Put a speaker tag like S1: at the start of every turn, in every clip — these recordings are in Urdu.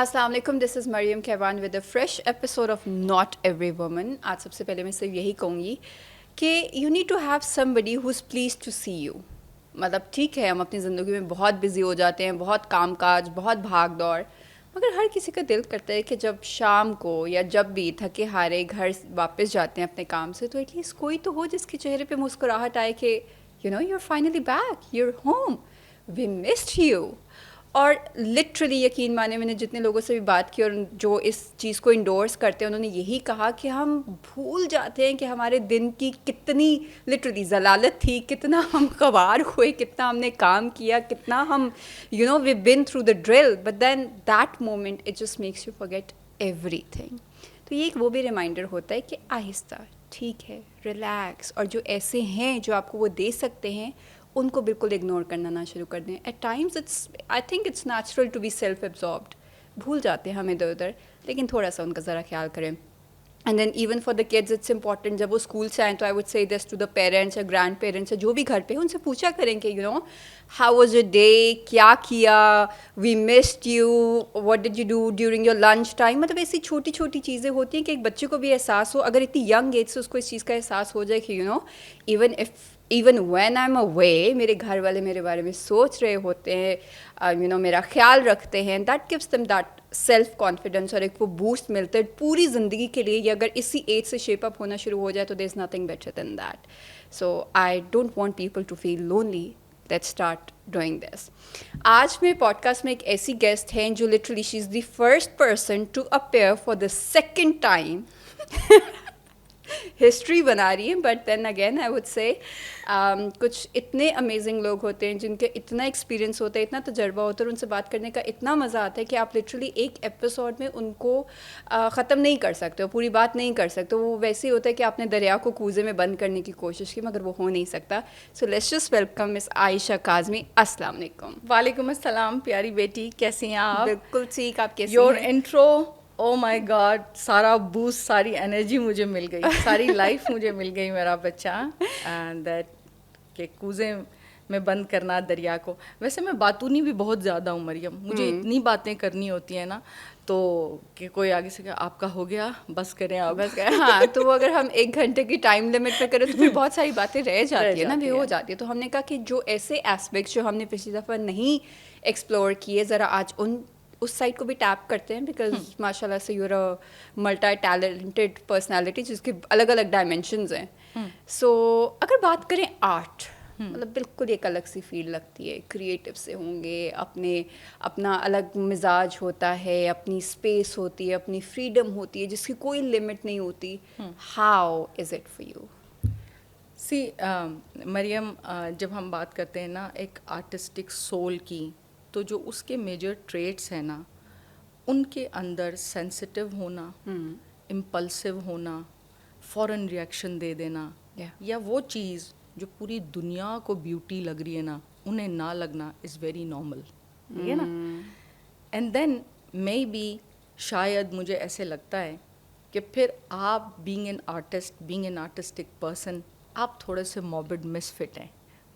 S1: السلام علیکم, this is Maryam Kaiwan with a fresh episode of not every woman. آج سب سے پہلے میں صرف یہی کہوں گی کہ you need to have somebody who is please to see you. مطلب ٹھیک ہے, ہم اپنی زندگی میں بہت بزی ہو جاتے ہیں, بہت کام کاج, بہت بھاگ دوڑ, مگر ہر کسی کا دل کرتا ہے کہ جب شام کو یا جب بھی تھکے ہارے گھر واپس جاتے ہیں اپنے کام سے, تو ایٹ لیسٹ کوئی تو ہو جس کے چہرے پہ مسکراہٹ آئے کہ you know you are finally back, you are home, we missed you. اور لٹرلی یقین مانے, میں نے جتنے لوگوں سے بھی بات کی اور جو اس چیز کو انڈورس کرتے ہیں, انہوں نے یہی کہا کہ ہم بھول جاتے ہیں کہ ہمارے دن کی کتنی لٹرلی ضلالت تھی, کتنا ہم خوار ہوئے, کتنا ہم نے کام کیا, کتنا ہم you know we been through the drill, but then that moment it just makes you forget everything. تو یہ ایک وہ بھی ریمائنڈر ہوتا ہے کہ آہستہ, ٹھیک ہے, ریلیکس, اور جو ایسے ہیں جو آپ کو وہ دے سکتے ہیں ان کو بالکل اگنور کرنا نہ شروع کر دیں. At times I think it's natural to be self absorbed, بھول جاتے ہیں ہم ادھر ادھر, لیکن تھوڑا سا ان کا ذرا خیال کریں. And then even for the kids it's important, جب وہ اسکول سے آئیں تو I would say this to the parents یا گرینڈ پیرنٹس یا جو بھی گھر پہ ان سے پوچھا کریں کہ you know how was your day, کیا کیا, we missed you, what did you do during your lunch time. مطلب ایسی چھوٹی چھوٹی چیزیں ہوتی ہیں کہ ایک بچے کو بھی احساس ہو, اگر اتنی ینگ ایج سے اس کو اس چیز کا احساس ہو جائے کہ you know even when I am away, میرے گھر والے میرے بارے میں سوچ رہے ہوتے ہیں, یو نو میرا خیال رکھتے ہیں. That gives them that self confidence, اور ایک وہ بوسٹ ملتا ہے پوری زندگی کے لیے. یہ اگر اسی ایج سے شیپ اپ ہونا شروع ہو جائے تو there is nothing better than that. So I don't want people to feel lonely, let's start doing this. آج میں پوڈ کاسٹ میں ایک ایسی گیسٹ ہیں جو literally she is the first person to appear for the second time. History بنا رہی ہیں, but then again I would say کچھ اتنے امیزنگ لوگ ہوتے ہیں جن کے اتنا ایکسپیرینس ہوتا ہے, اتنا تجربہ ہوتا ہے, اور ان سے بات کرنے کا اتنا مزہ آتا ہے کہ آپ لٹرلی ایک ایپیسوڈ میں ان کو ختم نہیں کر سکتے, پوری بات نہیں کر سکتے. وہ ویسے ہی ہوتا ہے کہ آپ نے دریا کو کوزے میں بند کرنے کی کوشش کی مگر وہ ہو نہیں سکتا. سو لیٹس جسٹ ویلکم مس عائشہ کاظمی. السلام علیکم.
S2: وعلیکم السلام پیاری بیٹی, کیسی ہیں آپ؟
S1: بالکل ٹھیک, آپ کیسی
S2: یور
S1: ہیں؟
S2: انٹرو, او مائی گاڈ, سارا بوسٹ, ساری انرجی مجھے مل گئی, ساری لائف مجھے مل گئی میرا بچہ. اینڈ دیٹ کہ کوزے میں بند کرنا دریا کو. ویسے میں باتونی بھی بہت زیادہ ہوں مریم, مجھے اتنی باتیں کرنی ہوتی ہیں نا, تو کہ کوئی آگے سے کہ آپ کا ہو گیا, بس کریں آپ,
S1: بس. ہاں, تو وہ اگر ہم 1 گھنٹے کی ٹائم لمٹ پہ کریں تو پھر بہت ساری باتیں رہ جاتی ہیں نا, بھی ہو جاتی ہے. تو ہم نے کہا کہ جو ایسے ایسپیکٹس جو ہم نے پچھلی دفعہ نہیں ایکسپلور کیے, ذرا آج اس سائڈ کو بھی ٹیپ کرتے ہیں, بیکاز ماشاء اللہ سے you are multi talented personality جس کے الگ الگ ڈائمینشنز ہیں. سو اگر بات کریں آرٹ, مطلب بالکل ایک الگ سی فیلڈ لگتی ہے, کریٹو سے ہوں گے, اپنا الگ مزاج ہوتا ہے, اپنی اسپیس ہوتی ہے, اپنی فریڈم ہوتی ہے جس کی کوئی لمٹ نہیں ہوتی. How is it for you?
S2: See Maryam, جب ہم بات کرتے ہیں نا ایک آرٹسٹک سول کی, تو جو اس کے میجر ٹریٹس ہیں نا, ان کے اندر سینسٹیو ہونا, امپلسو ہونا, فوراً ریئیکشن دے دینا, یا وہ چیز جو پوری دنیا کو بیوٹی لگ رہی ہے نا, انہیں نہ لگنا از ویری نارمل, ٹھیک ہے نا. اینڈ دین مے بی شاید مجھے ایسے لگتا ہے کہ پھر آپ being an artist, being an artistic person, آپ تھوڑے سے موربڈ مس فٹ ہیں.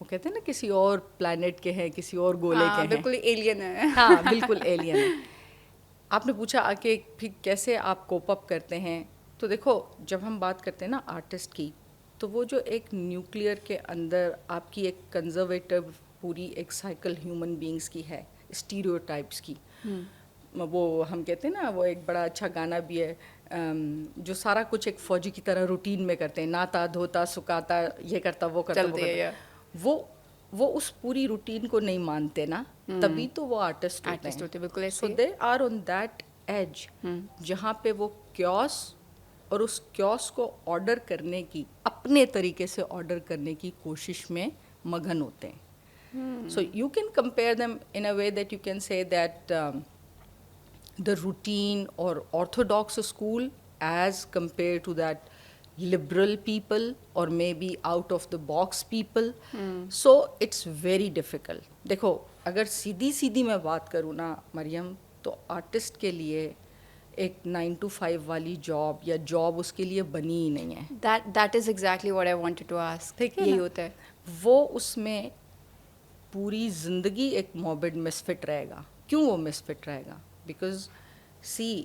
S2: وہ کہتے ہیں نا کسی اور پلانٹ کے ہیں, کسی اور گولے کے ہیں,
S1: بالکل ایلین ہے.
S2: ہاں بالکل ایلین ہے. آپ نے پوچھا کہ پھر کیسے آپ کوپ اپ کرتے ہیں, تو دیکھو جب ہم بات کرتے ہیں نا آرٹسٹ کی, تو وہ جو ایک نیوکلیئر کے اندر آپ کی ایک کنزرویٹو پوری ایک سائیکل ہیومن بینگس کی ہے, اسٹیریو ٹائپس کی. وہ ہم کہتے ہیں نا, وہ ایک بڑا اچھا گانا بھی ہے جو سارا کچھ ایک فوجی کی طرح روٹین میں کرتے ہیں, نہاتا دھوتا سکاتا, یہ کرتا وہ کرتا وہ کرتا. وہ اس پوری روٹین کو نہیں مانتے نا, تبھی تو وہ آرٹسٹ ہوتے ہیں.
S1: بالکل.
S2: So they are on that age جہاں پہ وہ کیوس اور اس کیوس کو آرڈر کرنے کی, اپنے طریقے سے آرڈر کرنے کی کوشش میں مگن ہوتے ہیں. So you can compare them in a way that you can say that the routine or orthodox school as compared to that liberal people or maybe out of the box people. So it's very difficult. دیکھو اگر سیدھی میں بات کروں نا مریم, تو آرٹسٹ کے لیے ایک 9 to 5 والی جاب یا جاب اس کے لیے بنی ہی نہیں ہے.
S1: That is exactly what I wanted to ask. یہی ہوتا ہے.
S2: وہ اس میں پوری زندگی ایک موربڈ مس فٹ رہے گا. کیوں وہ مس فٹ رہے گا؟ بیکاز سی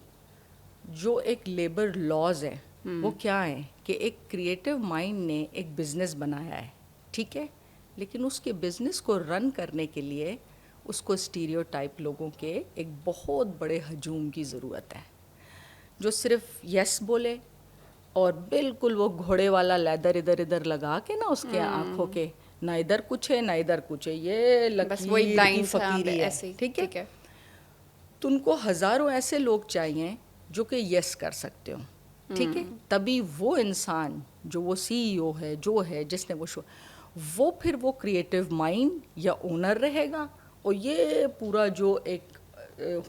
S2: جو ایک لیبر لاز ہے وہ کیا ہیں کہ ایک کریٹو مائنڈ نے ایک بزنس بنایا ہے, ٹھیک ہے, لیکن اس کے بزنس کو رن کرنے کے لیے اس کو اسٹیریوٹائپ لوگوں کے ایک بہت بڑے ہجوم کی ضرورت ہے, جو صرف یس بولے اور بالکل وہ گھوڑے والا لیدر ادھر ادھر لگا کے نا اس کے آنکھوں کے, نہ ادھر کچھ ہے نہ ادھر کچھ ہے, یہ لکیر کی فقیری ہے, ٹھیک ہے. تو ان کو ہزاروں ایسے لوگ چاہیے جو کہ یس کر سکتے ہوں, ٹھیک ہے, تبھی وہ انسان جو وہ سی ای او ہے, جو ہے جس نے وہ پھر وہ کریٹو مائنڈ یا اونر رہے گا, اور یہ پورا جو ایک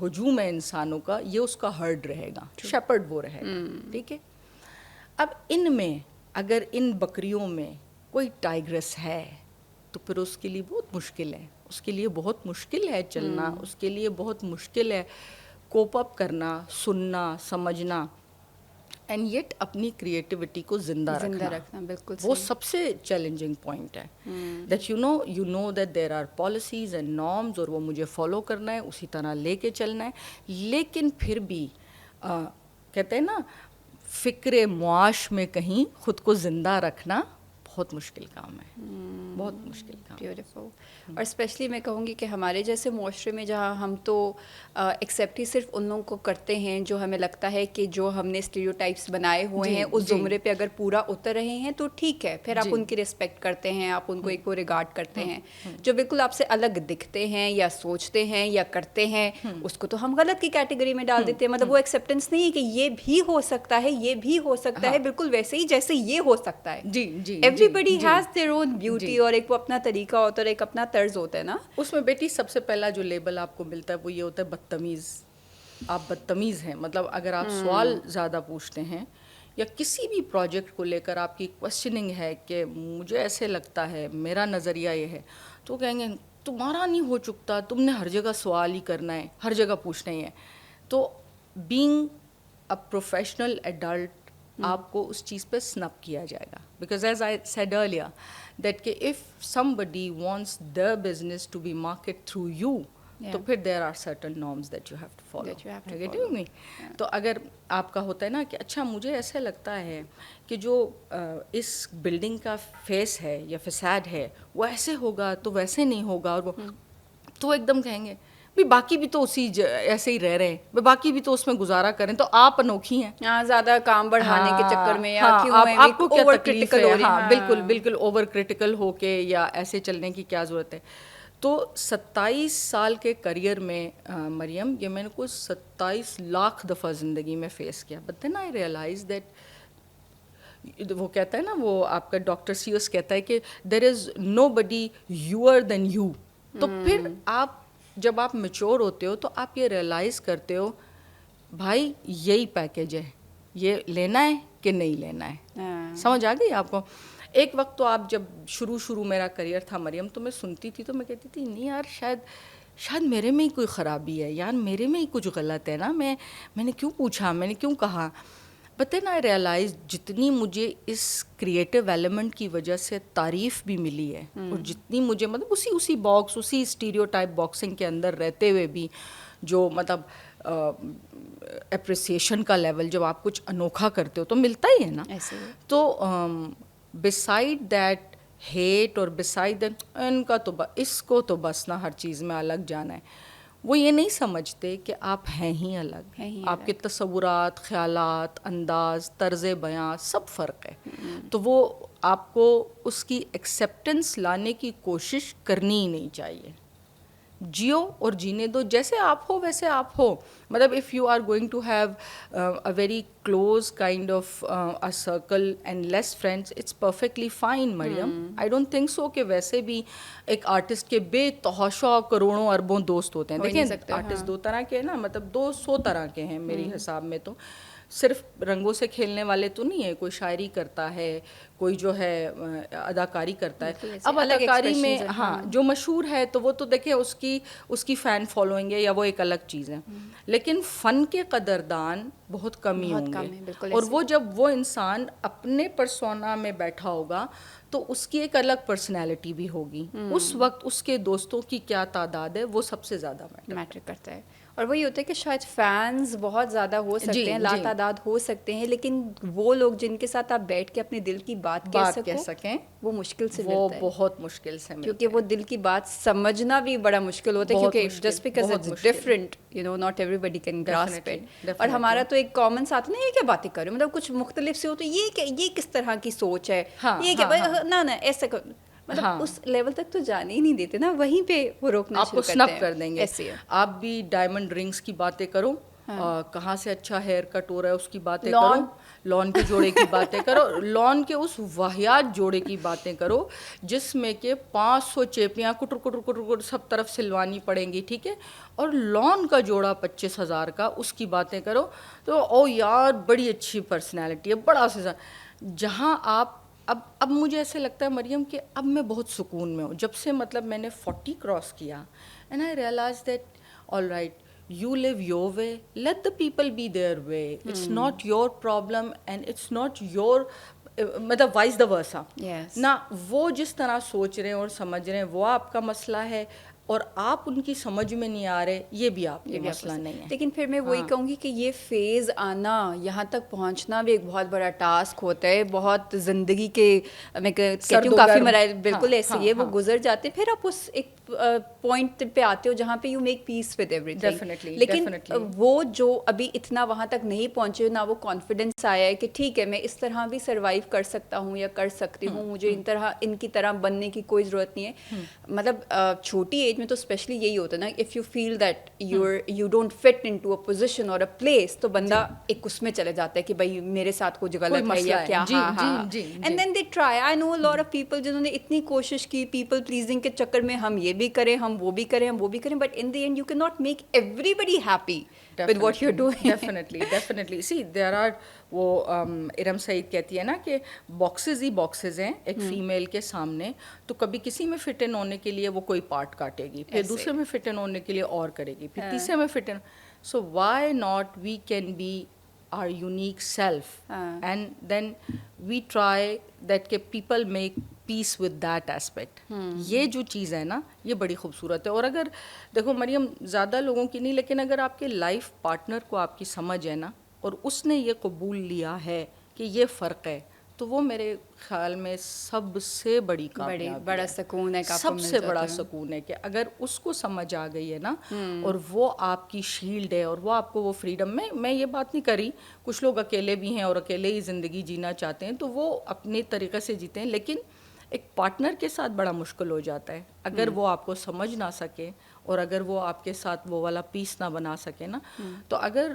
S2: ہجوم ہے انسانوں کا, یہ اس کا ہرڈ رہے گا, شیپرڈ وہ رہے گا, ٹھیک ہے. اب ان میں اگر ان بکریوں میں کوئی ٹائیگرس ہے تو پھر اس کے لیے بہت مشکل ہے, اس کے لیے بہت مشکل ہے چلنا, اس کے لیے بہت مشکل ہے کوپ اپ کرنا, سننا, سمجھنا, اینڈ یٹ اپنی کریٹیوٹی کو زندہ رکھنا.
S1: بالکل
S2: وہ سب سے چیلنجنگ پوائنٹ ہے, that you know that there are policies and norms, اور وہ مجھے فالو کرنا ہے, اسی طرح لے کے چلنا ہے, لیکن پھر بھی کہتے ہیں نا فکر معاش میں کہیں خود کو زندہ رکھنا بہت مشکل کام ہے, بہت مشکل کام.
S1: بیوٹیفل. اور اسپیشلی میں کہوں گی کہ ہمارے جیسے معاشرے میں جہاں ہم تو ایکسیپٹ ہی صرف ان لوگوں کو کرتے ہیں جو ہمیں لگتا ہے کہ جو ہم نے اسٹیریوٹائپس بنائے ہوئے ہیں اس زمرے پہ اگر پورا اتر رہے ہیں تو ٹھیک ہے, پھر آپ ان کی ریسپیکٹ کرتے ہیں, آپ ان کو ایک ریگارڈ کرتے ہیں. جو بالکل آپ سے الگ دکھتے ہیں یا سوچتے ہیں یا کرتے ہیں اس کو تو ہم غلط کی کیٹیگری میں ڈال دیتے ہیں. مطلب وہ ایکسیپٹنس نہیں ہے کہ یہ بھی ہو سکتا ہے, یہ بھی ہو سکتا ہے, بالکل ویسے ہی جیسے یہ ہو سکتا ہے. Everybody has their own beauty, اور ایک وہ اپنا طریقہ ہوتا ہے, ایک اپنا طرز ہوتا ہے نا.
S2: اس میں بیٹی سب سے پہلا جو لیبل آپ کو ملتا ہے وہ یہ ہوتا ہے بدتمیز. آپ بدتمیز ہیں, مطلب اگر آپ سوال زیادہ پوچھتے ہیں یا کسی بھی پروجیکٹ کو لے کر آپ کی کوشچننگ ہے کہ مجھے ایسے لگتا ہے, میرا نظریہ یہ ہے, تو کہیں گے تمہارا نہیں ہو چکتا, تم نے ہر جگہ سوال ہی کرنا ہے, ہر جگہ پوچھنا ہی ہے. تو بینگ اے پروفیشنل ایڈلٹ آپ کو اس چیز پہ سنپ کیا جائے گا, because as I said earlier that کہ if somebody wants their business to be marketed through you, تو پھر there are certain norms that you have to follow. تو اگر آپ کا ہوتا ہے نا کہ اچھا مجھے ایسے لگتا ہے کہ جو اس بلڈنگ کا فیس ہے یا فساد ہے وہ ایسے ہوگا تو ویسے نہیں ہوگا, اور وہ تو ایک دم کہیں گے بھی باقی بھی تو اسی ایسے ہی رہ رہے ہیں, باقی بھی تو اس میں گزارا کریں, تو آپ انوکھی ہیں.
S1: ہاں, زیادہ کام بڑھانے کے چکر میں یا کیوں
S2: آپ کو کیا تکلیف ہے, ہاں بالکل بالکل اوور کرٹیکل ہو کے یا ایسے چلنے کی کیا ضرورت ہے. تو 27 سال کے کریئر میں مریم, یہ میں نے کوئی 27 لاکھ دفعہ زندگی میں فیس کیا, but then I realise that وہ کہتا ہے نا, وہ آپ کا ڈاکٹر سیوس کہتا ہے کہ دیر از نو بڈی یوئر دین یو. تو پھر آپ جب آپ میچور ہوتے ہو تو آپ یہ ریئلائز کرتے ہو بھائی یہی پیکیج ہے, یہ لینا ہے کہ نہیں لینا ہے. سمجھ آ گئی آپ کو. ایک وقت تو آپ جب شروع میرا کریئر تھا مریم, تو میں سنتی تھی تو میں کہتی تھی نہیں یار, شاید میرے میں ہی کوئی خرابی ہے یار, میرے میں ہی کچھ غلط ہے نا, میں نے کیوں پوچھا, میں نے کیوں کہا. بٹ دین آئی ریئلائز جتنی مجھے اس کریٹو ایلیمنٹ کی وجہ سے تعریف بھی ملی ہے, اور جتنی مجھے مطلب اسی باکس, اسی اسٹیریوٹائپ باکسنگ کے اندر رہتے ہوئے بھی جو مطلب اپریسیشن کا لیول, جب آپ کچھ انوکھا کرتے ہو تو ملتا ہی ہے نا. تو بسائڈ دیٹ ہیٹ اور بسائڈ دیٹ ان کا تو اس کو تو بس نا ہر چیز میں الگ جانا ہے, وہ یہ نہیں سمجھتے کہ آپ ہیں ہی الگ, آپ کے تصورات, خیالات, انداز, طرز بیاں سب فرق ہے. تو وہ آپ کو اس کی ایکسیپٹنس لانے کی کوشش کرنی ہی نہیں چاہیے. جیو اور جینے دو, جیسے آپ ہو ویسے آپ ہو. مطلب if you are going to have a very close kind of a circle and less friends, it's perfectly fine Maryam. I don't think so کہ ویسے بھی ایک آرٹسٹ کے بے تحاشا کروڑوں اربوں دوست ہوتے ہیں. دیکھیں آرٹسٹ دو طرح کے ہیں نا, مطلب 200 طرح کے ہیں میری حساب میں. تو صرف رنگوں سے کھیلنے والے تو نہیں ہے, کوئی شاعری کرتا ہے, کوئی جو ہے اداکاری کرتا ہے. اب اداکاری میں ہاں جو مشہور ہے تو وہ تو دیکھیں اس کی فین فالوئنگ ہے یا وہ ایک الگ چیز ہے, لیکن فن کے قدردان بہت کم ہی ہوں گے. اور وہ جب وہ انسان اپنے پرسونا میں بیٹھا ہوگا تو اس کی ایک الگ پرسنالٹی بھی ہوگی. اس وقت اس کے دوستوں کی کیا تعداد ہے وہ سب سے زیادہ
S1: میٹر کرتا ہے. اور وہی ہوتا ہے کہ شاید فینس بہت زیادہ ہو سکتے ہیں، لاتعداد ہو سکتے ہیں، لیکن وہ لوگ جن کے ساتھ آپ بیٹھ کے اپنے دل کی بات کہہ سکیں وہ مشکل سے ملتا ہے،
S2: وہ بہت مشکل سے ملتا ہے،
S1: کیونکہ وہ دل کی بات سمجھنا بھی بڑا مشکل ہوتا ہے، کیونکہ just because it's different, you know, not everybody can grasp it. اور ہمارا تو ایک کامن ساتھ نا، یہ کیا باتیں کر رہے ہو، مطلب کچھ مختلف سے ہو تو یہ کس طرح کی سوچ ہے، یہ کیا نہ ایسا، مطلب اس لیول تک تو جانے ہی نہیں دیتے نا، وہیں پہ وہ روکنا شروع کرتے ہیں،
S2: آپ کو سنپ کر دیں گے. آپ بھی ڈائمنڈ رنگس کی باتیں کرو، کہاں سے اچھا ہیئر کٹ ہو رہا ہے اس کی باتیں کرو، لان کے جوڑے کی باتیں کرو، لان کے اس واہیات جوڑے کی باتیں کرو جس میں کہ 500 چیپیاں کٹر کٹر کٹر کٹر سب طرف سلوانی پڑیں گی، ٹھیک ہے، اور لان کا جوڑا 25,000 کا، اس کی باتیں کرو تو او یار بڑی اچھی پرسنالٹی ہے، بڑا سے جہاں آپ اب مجھے ایسے لگتا ہے مریم کہ اب میں بہت سکون میں ہوں جب سے مطلب میں نے 40 کراس کیا، and I realise that all right, you live your way, let the people be their way, it's not your problem and it's not your مطلب وائس دا ورسا نہ، وہ جس طرح سوچ رہے ہیں اور سمجھ رہے ہیں وہ آپ کا مسئلہ ہے، اور آپ ان کی سمجھ میں نہیں آ رہے یہ بھی آپ کا مسئلہ نہیں ہے.
S1: لیکن پھر میں وہی کہوں گی کہ یہ فیز آنا، یہاں تک پہنچنا بھی ایک بہت بڑا ٹاسک ہوتا ہے، بہت زندگی کے میں کہتی ہوں کافی مراحل بالکل ایسے ہی ہے، وہ گزر جاتے ہیں، پھر آپ اس ایک پوائنٹ پہ آتے ہو جہاں پہ you make peace with everything. لیکن وہ جو ابھی اتنا وہاں تک نہیں پہنچے، نہ وہ کانفیڈینس آیا ہے کہ ٹھیک ہے میں اس طرح بھی سروائیو کر سکتا ہوں یا کر سکتی ہوں، مجھے ان کی طرح بننے کی کوئی ضرورت نہیں ہے. مطلب چھوٹی ایج میں تو اسپیشلی یہی ہوتا ہے نا، if you feel that you don't fit in to a position اور اے پلیس، تو بندہ ایک اس میں چلے جاتا ہے کہ بھائی میرے ساتھ کچھ غلط ہے یا کیا. And then they try. I know lot of people جنہوں نے اتنی کوشش کی پیپل پلیزنگ کے چکر میں، ہم یہ بھی کریں، ہم وہ بھی کریں، ہم وہ بھی کریں، but in the end you can not make everybody happy with what you're doing.
S2: Definitely. See, there are وہ ارم سعید کہتی ہے نا کہ باکسز ہی باکسز ہیں ایک فیمیل کے سامنے، تو کبھی کسی میں فٹ ان ہونے کے لیے وہ کوئی پارٹ کاٹے گی، پھر دوسرے میں فٹ ان ہونے کے لیے اور کرے گی، پھر تیسرے میں fit in. So why not we can be our unique self and then we try that people make peace with that aspect. یہ جو چیز ہے نا یہ بڑی خوبصورت ہے. اور اگر دیکھو مریم زیادہ لوگوں کی نہیں، لیکن اگر آپ کے لائف پارٹنر کو آپ کی سمجھ ہے نا اور اس نے یہ قبول لیا ہے کہ یہ فرق ہے، تو وہ میرے خیال میں سب سے بڑی کامیابی،
S1: بڑا سکون ہے،
S2: سب سے بڑا سکون ہے کہ اگر اس کو سمجھ آ گئی ہے نا اور وہ آپ کی شیلڈ ہے اور وہ آپ کو وہ فریڈم میں یہ بات نہیں کری، کچھ لوگ اکیلے بھی ہیں اور اکیلے ہی زندگی جینا چاہتے ہیں تو وہ اپنے طریقے سے جیتے ہیں، لیکن ایک پارٹنر کے ساتھ بڑا مشکل ہو جاتا ہے اگر وہ آپ کو سمجھ نہ سکے اور اگر وہ آپ کے ساتھ وہ والا پیس نہ بنا سکے نا. تو اگر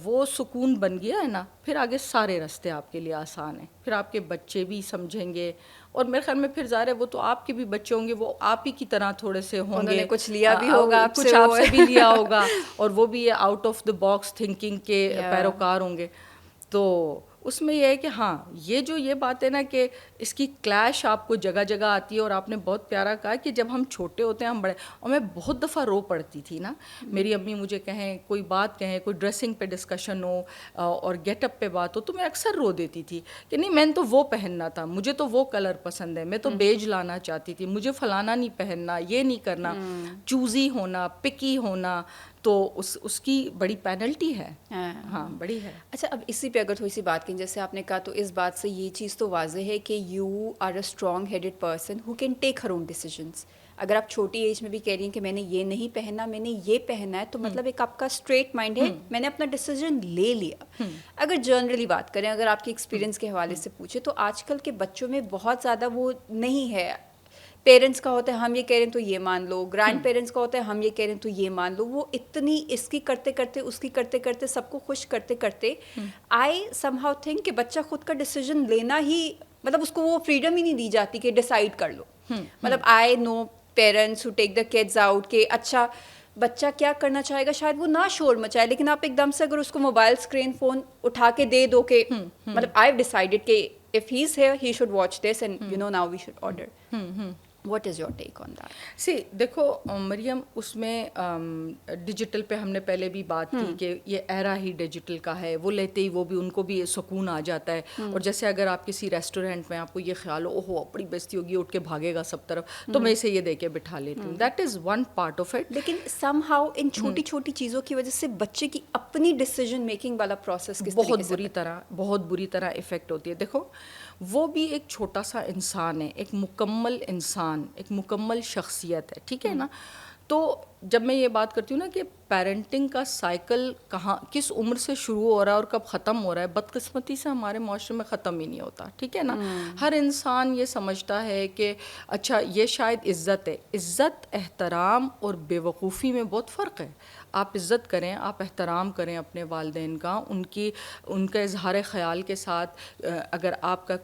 S2: وہ سکون بن گیا ہے نا پھر آگے سارے راستے آپ کے لیے آسان ہیں، پھر آپ کے بچے بھی سمجھیں گے، اور میرے خیال میں پھر ظاہر ہے وہ تو آپ کے بھی بچے ہوں گے، وہ آپ ہی کی طرح تھوڑے سے ہوں گے،
S1: کچھ لیا بھی ہوگا،
S2: کچھ آپ سے بھی لیا ہوگا، اور وہ بھی out of the box thinking کے پیروکار ہوں گے. تو اس میں یہ ہے کہ ہاں یہ بات ہے نا کہ اس کی کلیش آپ کو جگہ جگہ آتی ہے. اور آپ نے بہت پیارا کہا کہ جب ہم چھوٹے ہوتے ہیں ہم بڑے، اور میں بہت دفعہ رو پڑتی تھی نا، میری امی مجھے کہیں کوئی بات کہیں، کوئی ڈریسنگ پہ ڈسکشن ہو اور گیٹ اپ پہ بات ہو تو میں اکثر رو دیتی تھی کہ نہیں میں نے تو وہ پہننا تھا، مجھے تو وہ کلر پسند ہے، میں تو بیج لانا چاہتی تھی، مجھے فلانا نہیں پہننا، یہ نہیں کرنا. چوزی ہونا، پکی ہونا، تو اس کی بڑی پینلٹی ہے. ہاں بڑی ہے.
S1: اچھا اب اسی پہ اگر تھوڑی سی بات کریں، جیسے آپ نے کہا تو اس بات سے یہ چیز تو واضح ہے کہ you are a strong headed person who can take her own decisions. اگر آپ چھوٹی ایج میں بھی کہہ رہی ہیں کہ میں نے یہ نہیں پہننا، میں نے یہ پہننا ہے، تو مطلب ایک آپ کا اسٹریٹ مائنڈ ہے، میں نے اپنا ڈیسیجن لے لیا. اگر جنرلی بات کریں، اگر آپ کی ایکسپیرینس کے حوالے سے پوچھیں تو آج کل کے بچوں میں بہت زیادہ وہ نہیں ہے. پیرنٹس کا ہوتا ہے ہم یہ کہہ رہے ہیں تو یہ مان لو، گرینڈ پیرنٹس کا ہوتا ہے ہم یہ کہہ رہے ہیں تو یہ مان لو. وہ اتنی اس کی کرتے کرتے اس کی کرتے کرتے سب کو خوش کرتے کرتے آئی سم ہاؤ تھنک کہ بچہ خود کا ڈیسیجن لینا ہی، مطلب اس کو وہ فریڈم ہی نہیں دی جاتی کہ ڈیسائڈ کر لو. مطلب I know parents who take the kids out کہ اچھا بچہ کیا کرنا چاہے گا، شاید وہ نہ شور مچائے، لیکن آپ ایک دم سے اگر اس کو موبائل اسکرین فون اٹھا کے دے دو کہ مطلب آئی ہیو ڈیسائڈیڈ کہ if he's here he should watch this and you know now we should order. What is your take on that?
S2: سی دیکھو مریم, اس میں ڈیجیٹل پہ ہم نے پہلے بھی بات کی کہ یہ ایرا ہی ڈیجیٹل کا ہے, وہ لیتے ہی وہ بھی ان کو بھی سکون آ جاتا ہے. اور جیسے اگر آپ کسی ریسٹورینٹ میں آپ کو یہ خیال ہو اوہو بڑی بےزتی ہوگی, اٹھ کے بھاگے گا سب طرف, تو میں اسے یہ دے کے بٹھا لیتی ہوں. That is one part of it.
S1: لیکن سم ہاؤ ان چھوٹی چھوٹی چیزوں کی وجہ سے بچے کی اپنی ڈیسیجن میکنگ والا پروسیس
S2: بہت بری طرح افیکٹ ہوتی ہے. دیکھو وہ بھی ایک چھوٹا سا انسان ہے, ایک مکمل انسان, ایک مکمل شخصیت ہے, ٹھیک ہے نا. تو جب میں یہ بات کرتی ہوں نا کہ پیرنٹنگ کا سائیکل کہاں کس عمر سے شروع ہو رہا ہے اور کب ختم ہو رہا ہے, بدقسمتی سے ہمارے معاشرے میں ختم ہی نہیں ہوتا, ٹھیک ہے نا. ہر انسان یہ سمجھتا ہے کہ اچھا یہ شاید عزت ہے. عزت, احترام اور بے وقوفی میں بہت فرق ہے. آپ عزت کریں, آپ احترام کریں اپنے والدین کا, ان کا اظہار خیال کے ساتھ. اگر آپ کا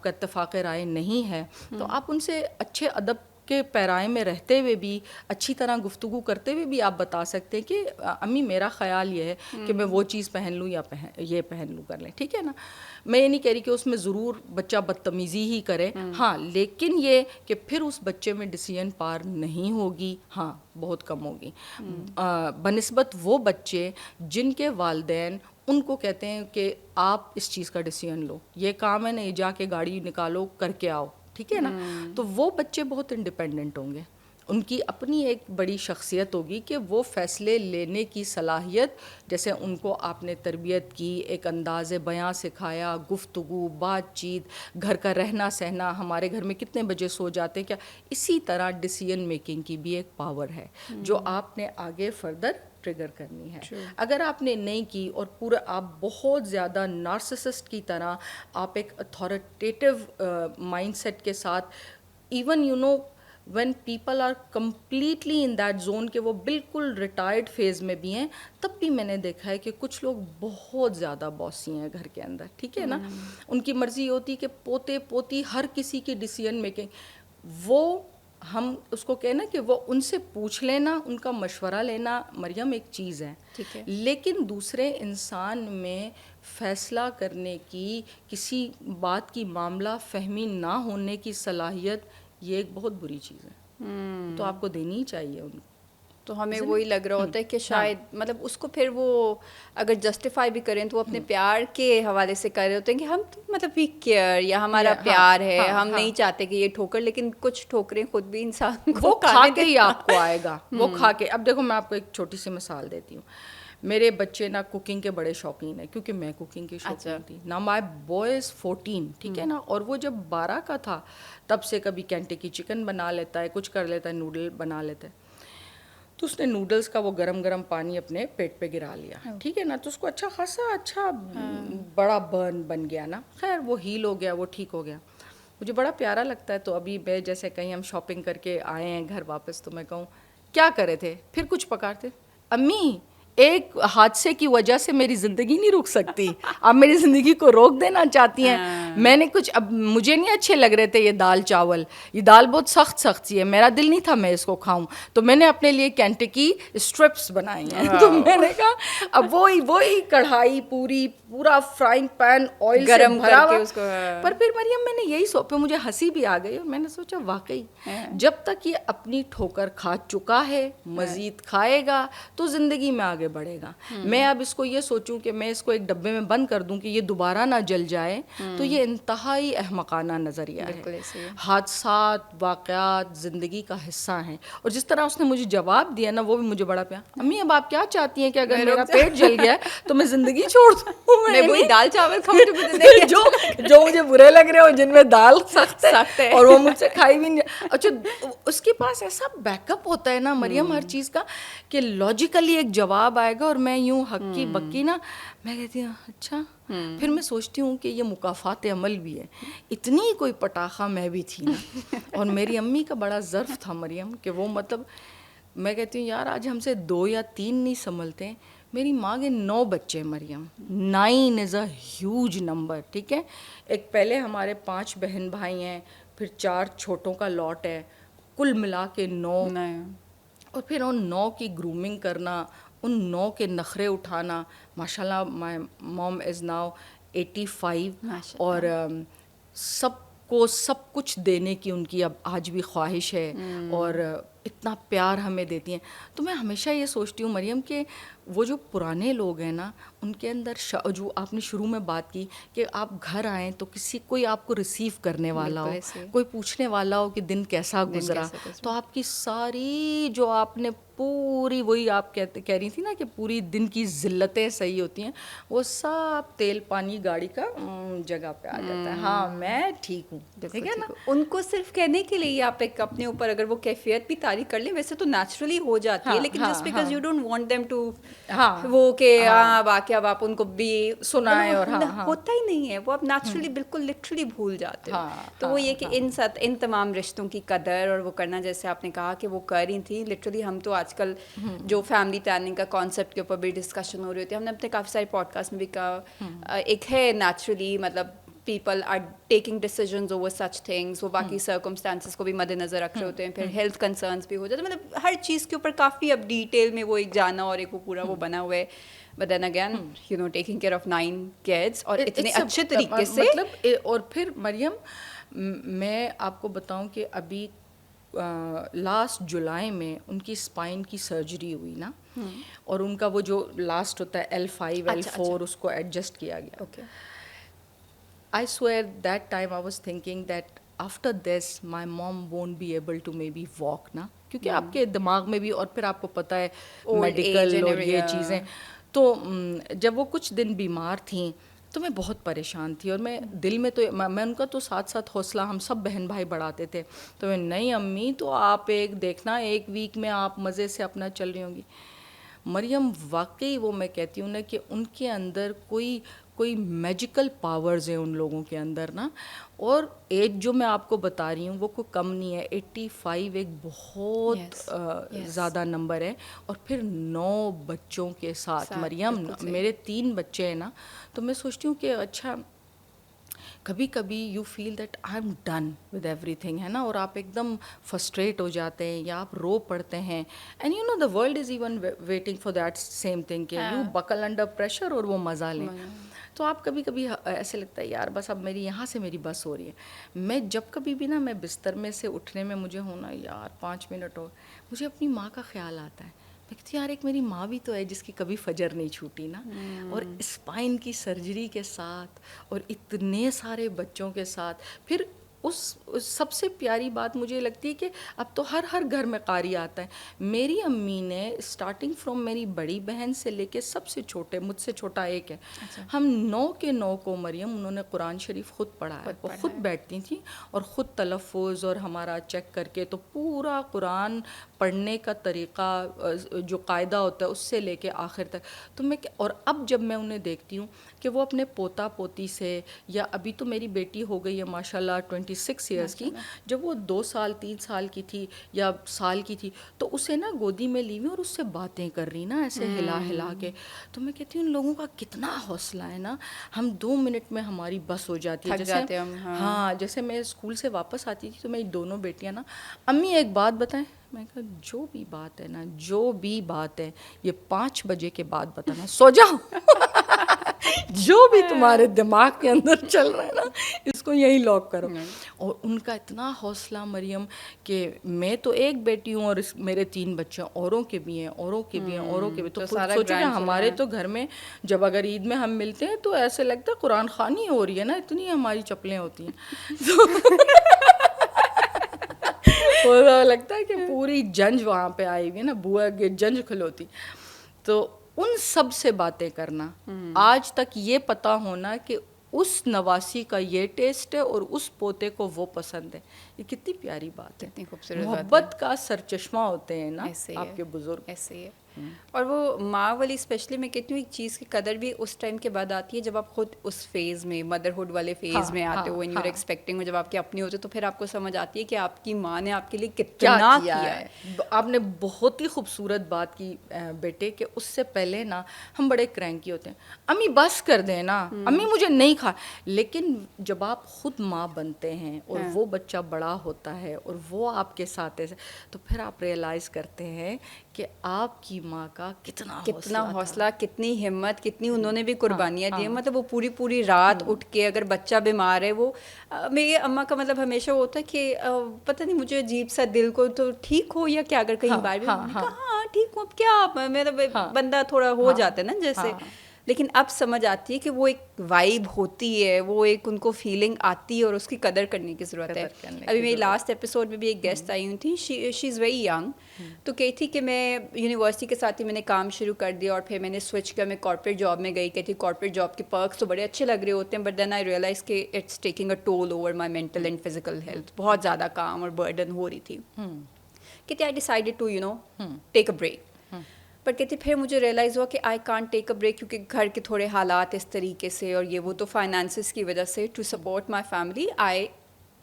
S2: اتفاق رائے نہیں ہے تو آپ ان سے اچھے ادب کے پیرائے میں رہتے ہوئے بھی, اچھی طرح گفتگو کرتے ہوئے بھی آپ بتا سکتے ہیں کہ امی میرا خیال یہ ہے کہ میں وہ چیز پہن لوں یا یہ پہن لوں, کر لیں, ٹھیک ہے نا. میں یہ نہیں کہہ رہی کہ اس میں ضرور بچہ بدتمیزی ہی کرے, ہاں, لیکن یہ کہ پھر اس بچے میں ڈیسیژن پار نہیں ہوگی, ہاں بہت کم ہوگی بنسبت وہ بچے جن کے والدین ان کو کہتے ہیں کہ آپ اس چیز کا ڈیسیژن لو, یہ کام ہے نہیں, جا کے گاڑی نکالو کر کے آؤ, ٹھیک ہے نا. تو وہ بچے بہت انڈیپینڈنٹ ہوں گے, ان کی اپنی ایک بڑی شخصیت ہوگی کہ وہ فیصلے لینے کی صلاحیت, جیسے ان کو آپ نے تربیت کی, ایک انداز بیاں سکھایا, گفتگو, بات چیت, گھر کا رہنا سہنا, ہمارے گھر میں کتنے بجے سو جاتے, کیا اسی طرح ڈیسیژن میکنگ کی بھی ایک پاور ہے جو آپ نے آگے فردر ٹریگر کرنی ہے. اگر آپ نے نہیں کی اور پورا آپ بہت زیادہ نارسسسٹ کی طرح آپ ایک اتھارٹیٹیو مائنڈ سیٹ کے ساتھ, even you know when people are completely in that zone کہ وہ بالکل ریٹائرڈ فیز میں بھی ہیں, تب بھی میں نے دیکھا ہے کہ کچھ لوگ بہت زیادہ باسی ہیں گھر کے اندر, ٹھیک ہے نا. ان کی مرضی ہوتی کہ پوتے پوتی ہر کسی کی ڈیسیژن میکنگ, وہ ہم اس کو کہنا کہ وہ ان سے پوچھ لینا, ان کا مشورہ لینا مریم ایک چیز ہے, لیکن دوسرے انسان میں فیصلہ کرنے کی, کسی بات کی معاملہ فہمی نہ ہونے کی صلاحیت, یہ ایک بہت بری چیز ہے. تو آپ کو دینی ہی چاہیے ان کو.
S1: تو ہمیں وہی لگ رہا ہوتا ہے کہ شاید مطلب اس کو پھر وہ اگر جسٹیفائی بھی کریں تو وہ اپنے پیار کے حوالے سے کر رہے ہوتے ہیں کہ ہم تو مطلب وی کیئر یا ہمارا پیار ہے, ہم نہیں چاہتے کہ یہ ٹھوکر, لیکن کچھ ٹھوکریں خود بھی انسان کو
S2: کھا کے ہی آپ کو آئے گا, وہ کھا کے. اب دیکھو میں آپ کو ایک چھوٹی سی مثال دیتی ہوں. میرے بچے نا کوکنگ کے بڑے شوقین ہیں, کیونکہ میں کوکنگ کی شوقین تھی نا. مائی بوائے از 14, ٹھیک ہے نا, اور وہ جب 12 کا تھا تب سے کبھی کینٹکی چکن بنا لیتا ہے, کچھ کر لیتا ہے, نوڈل بنا لیتا ہے. تو اس نے نوڈلس کا وہ گرم گرم پانی اپنے پیٹ پہ گرا لیا, ٹھیک ہے نا. تو اس کو اچھا خاصا اچھا بڑا برن بن گیا نا. خیر وہ ہیل ہو گیا, وہ ٹھیک ہو گیا. مجھے بڑا پیارا لگتا ہے. تو ابھی میں جیسے کہیں ہم شاپنگ کر کے آئے ہیں گھر واپس, تو میں کہوں کیا کرے تھے, پھر کچھ پکارتے, امی ایک حادثے کی وجہ سے میری زندگی نہیں رک سکتی, آپ میری زندگی کو روک دینا چاہتی ہیں. میں نے کچھ, اب مجھے نہیں اچھے لگ رہے تھے یہ دال چاول, یہ دال بہت سخت سخت سی ہے, میرا دل نہیں تھا میں اس کو کھاؤں, تو میں نے اپنے لیے کینٹکی اسٹرپس بنائی ہیں. تو میں نے کہا اب وہی کڑھائی پورا فرائنگ پین آئل
S1: گرم
S2: بھرا
S1: کر کے
S2: ہوا.
S1: اس کو,
S2: پر پھر مریم میں نے یہی پہ مجھے ہنسی بھی آ گئی, اور میں نے سوچا واقعی جب تک یہ اپنی ٹھوکر کھا چکا ہے, مزید کھائے گا تو زندگی میں آگے بڑھے گا. میں اب اس کو یہ سوچوں کہ میں اس کو ایک ڈبے میں بند کر دوں کہ یہ دوبارہ نہ جل جائے, تو یہ انتہائی احمقانہ نظریہ ہے. حادثات, واقعات زندگی کا حصہ ہیں. اور جس طرح اس نے مجھے جواب دیا نا, وہ بھی مجھے بڑا پیار, امی اب آپ کیا چاہتی ہیں کہ اگر میرا پیٹ جل گیا ہے تو میں زندگی چھوڑ دوں,
S1: میں وہی دال چاول کھاؤں
S2: جو مجھے برے لگ رہے ہو, جن میں دال سخت ہے اور وہ مجھ سے کھائی بھی نہیں. اچھا اس کے پاس ایسا بیک اپ ہوتا ہے نا مریم ہر چیز کا, کہ لاجیکلی ایک جواب آئے گا, اور میں یوں ہکی بکی نا, میں کہتی ہوں اچھا. پھر میں سوچتی ہوں کہ یہ مکافات عمل بھی ہے. اتنی کوئی پٹاخہ میں بھی تھی نا, اور میری امی کا بڑا ظرف تھا مریم, کہ وہ مطلب میں کہتی ہوں یار آج ہم سے 2 یا 3 نہیں سنبھلتے. میری ماں کے 9 بچے مریم, 9 از اے ہیوج نمبر, ٹھیک ہے. ایک پہلے ہمارے 5 بہن بھائی ہیں, پھر 4 چھوٹوں کا لاٹ ہے, کل ملا کے 9. اور پھر ان 9 کی گرومنگ کرنا, ان 9 کے نخرے اٹھانا. ماشاء اللہ مائی موم از ناؤ 85, اور سب کو سب کچھ دینے کی ان کی اب آج بھی خواہش ہے اور اتنا پیار ہمیں دیتی ہیں. تو میں ہمیشہ یہ سوچتی ہوں مریم کہ وہ جو پرانے لوگ ہیں نا ان کے اندر جو آپ نے شروع میں بات کی کہ آپ گھر آئیں تو کوئی آپ کو ریسیو کرنے والا ہو, کوئی پوچھنے والا ہو کہ دن کیسا گزرا, تو آپ کی ساری جو آپ نے پوری وہی آپ کہہ رہی تھی نا کہ پوری دن کی ذلتیں صحیح ہوتی ہیں, وہ سب تیل پانی گاڑی کا جگہ پہ آ جاتا ہے. ہاں میں ٹھیک ہوں, ٹھیک ہے نا.
S1: ان کو صرف کہنے کے لیے آپ ایک اپنے اوپر اگر وہ کیفیت بھی طاری کر لیں ویسے تو نیچرلی ہو جاتی ہے, لیکن just because you don't want them to وہ کہ باقی اب آپ ان کو بھی
S2: سنائیں, اور
S1: ہوتا ہی نہیں ہے وہ, آپ نیچرلی بالکل لٹرلی بھول جاتے ہو. تو وہ یہ کہ ان تمام رشتوں کی قدر اور وہ کرنا, جیسے آپ نے کہا کہ وہ کر رہی تھیں لٹرلی. ہم تو آج کل جو فیملی پلاننگ کا کانسیپٹ کے اوپر بھی ڈسکشن ہو رہی ہوتی ہے, ہم نے اپنے کافی سارے پوڈ کاسٹ میں بھی کہا, ایک ہے نیچرلی مطلب people are taking decisions over such things, وہ باقی circumstances کو بھی مد نظر رکھ رہے ہوتے ہیں, پھر health concerns بھی ہو جاتے ہیں, مطلب ہر چیز کے اوپر کافی اب ڈیٹیل میں وہ ایک جانا اور ایک وہ پورا وہ بنا ہوا ہے. But then again, you know, taking care of 9 kids اور اتنے اچھے طریقے سے
S2: مطلب. اور پھر مریم میں آپ کو بتاؤں کہ ابھی لاسٹ جولائی میں ان کی اسپائن کی سرجری ہوئی نا, اور ان کا وہ جو لاسٹ ہوتا ہے L5 L4 اس کو ایڈجسٹ کیا گیا. I swear that time I was thinking that after this my mom won't be able to maybe walk نا, کیونکہ آپ کے دماغ میں بھی, اور پھر آپ کو پتہ ہے میڈیکل اور یہ چیزیں, تو جب وہ کچھ دن بیمار تھیں تو میں بہت پریشان تھی, اور میں دل میں تو میں ان کا تو ساتھ ساتھ حوصلہ ہم سب بہن بھائی بڑھاتے تھے, تو میں نہیں امی تو آپ ایک دیکھنا ایک ویک میں آپ مزے سے اپنا چل رہی ہوں گی. مریم واقعی وہ میں کہتی ہوں نا کہ ان کے اندر کوئی میجیکل پاورز ہیں ان لوگوں کے اندر نا, اور ایج جو میں آپ کو بتا رہی ہوں وہ کوئی کم نہیں ہے, 85 ایک بہت زیادہ نمبر ہے, اور پھر 9 بچوں کے ساتھ. مریم میرے 3 بچے ہیں نا, تو میں سوچتی ہوں کہ اچھا کبھی کبھی you feel that I am done with everything, ہے نا, اور آپ ایک دم فرسٹریٹ ہو جاتے ہیں یا آپ رو پڑتے ہیں, and you know the world is even waiting for that same thing کہ یو بکل انڈر پریشر اور وہ مزہ لیں. تو آپ کبھی کبھی ایسے لگتا ہے یار بس اب میری یہاں سے میری بس ہو رہی ہے. میں جب کبھی بھی نا میں بستر میں سے اٹھنے میں مجھے ہونا یار 5 منٹ ہو, مجھے اپنی ماں کا خیال آتا ہے. میں کہتی ہوں یار ایک میری ماں بھی تو ہے جس کی کبھی فجر نہیں چھوٹی نا, اور اسپائن کی سرجری کے ساتھ اور اتنے سارے بچوں کے ساتھ. پھر اس سب سے پیاری بات مجھے لگتی ہے کہ اب تو ہر گھر میں قاری آتا ہے. میری امی نے اسٹارٹنگ فرام میری بڑی بہن سے لے کے سب سے چھوٹے, مجھ سے چھوٹا ایک ہے, ہم 9 کے 9 کو مریم انہوں نے قرآن شریف خود پڑھا ہے. وہ خود بیٹھتی تھیں اور خود تلفظ اور ہمارا چیک کر کے تو پورا قرآن پڑھنے کا طریقہ جو قاعدہ ہوتا ہے اس سے لے کے آخر تک. تو میں اور اب جب میں انہیں دیکھتی ہوں کہ وہ اپنے پوتا پوتی سے, یا ابھی تو میری بیٹی ہو گئی ہے ماشاء اللہ 26 ایئرس کی, جب وہ 2 سال 3 سال کی تھی یا سال کی تھی تو اسے نا گودی میں لی ہوئی اور اس سے باتیں کر رہی نا ایسے ہلا کے. تو میں کہتی ہوں ان لوگوں کا کتنا حوصلہ ہے نا, ہم 2 منٹ میں ہماری بس ہو جاتی ہے. جیسے ہاں جیسے میں اسکول سے واپس آتی تھی تو میری دونوں بیٹیاں نا امی ایک بات بتائیں, میں کہا جو بھی بات ہے نا, جو بھی بات ہے یہ 5 بجے کے بعد بتانا, سو جاؤ جو بھی تمہارے دماغ کے اندر چل رہا ہے نا اس کو یہی لاک کرو. اور ان کا اتنا حوصلہ مریم کہ میں تو ایک بیٹی ہوں اور میرے 3 بچے اوروں کے بھی ہیں, اوروں کے بھی ہیں, اوروں کے بھی. تو سوچو کہ ہمارے تو گھر میں جب اگر عید میں ہم ملتے ہیں تو ایسے لگتا ہے قرآن خوانی ہو رہی ہے نا, اتنی ہماری چپلیں ہوتی ہیں. تو لگتا ہے کہ پوری جنج وہاں پہ آئی ہوئی ہے نا, بوا کے جنج کھلوتی. تو ان سب سے باتیں کرنا, آج تک یہ پتا ہونا کہ اس نواسی کا یہ ٹیسٹ ہے اور اس پوتے کو وہ پسند ہے, یہ کتنی پیاری بات ہے. محبت کا سرچشمہ ہوتے ہیں نا آپ کے بزرگ.
S1: ایسے ہی ہے. اور وہ ماں والی اسپیشلی میں کہتی ہوں ایک چیز کی قدر بھی اس ٹائم کے بعد آتی ہے جب آپ خود اس فیز میں مدرہڈ والے فیز میں آتے ہو, وین یو آر ایکسپیکٹنگ, جب آپ کے اپنے ہوتے تو پھر آپ کو سمجھ آتی ہے کہ آپ کی ماں نے آپ کے لیے کتنا کیا ہے.
S2: آپ نے بہت ہی خوبصورت بات کی بیٹے, کہ اس سے پہلے نا ہم بڑے کرینکی ہوتے ہیں, امی بس کر دیں نا, امی مجھے نہیں کھا. لیکن جب آپ خود ماں بنتے ہیں اور وہ بچہ بڑا ہوتا ہے اور وہ آپ کے ساتھ ہے, تو پھر آپ ریئلائز کرتے ہیں کہ آپ کی ماں کا کتنا
S1: حوصلہ, کتنی ہمت, کتنی انہوں نے بھی قربانیاں دی ہیں. مطلب وہ پوری رات اٹھ کے, اگر بچہ بیمار ہے, وہ میری اماں کا مطلب ہمیشہ ہوتا ہے کہ پتہ نہیں مجھے عجیب سا دل کو تو ٹھیک ہو یا کیا, اگر کہیں باہر بھی, میں نے کہا ہاں ٹھیک ہوں, اب کیا مطلب بندہ تھوڑا ہو جاتا ہے نا جیسے. لیکن اب سمجھ آتی ہے کہ وہ ایک وائب ہوتی ہے, وہ ایک ان کو فیلنگ آتی ہے اور اس کی قدر کرنے کی ضرورت ہے. ابھی میری لاسٹ ایپیسوڈ میں بھی ایک گیسٹ آئی ہوئی تھی, شی از ویری ینگ, تو کہی تھی کہ میں یونیورسٹی کے ساتھ ہی میں نے کام شروع کر دیا اور پھر میں نے سوئچ کیا, میں کارپوریٹ جاب میں گئی. کہتی کارپوریٹ جاب کے پرکس تو بڑے اچھے لگ رہے ہوتے ہیں, بٹ دین آئی ریئلائز کہ it's taking a toll over my mental and physical health. بہت زیادہ کام اور برڈن ہو رہی تھی. کہتی I decided to take a break. But کہتی پھر مجھے ریئلائز ہوا کہ I can't take a break, کیونکہ گھر کے تھوڑے حالات اس طریقے سے اور یہ وہ, تو فائنانسز کی وجہ سے to support my family I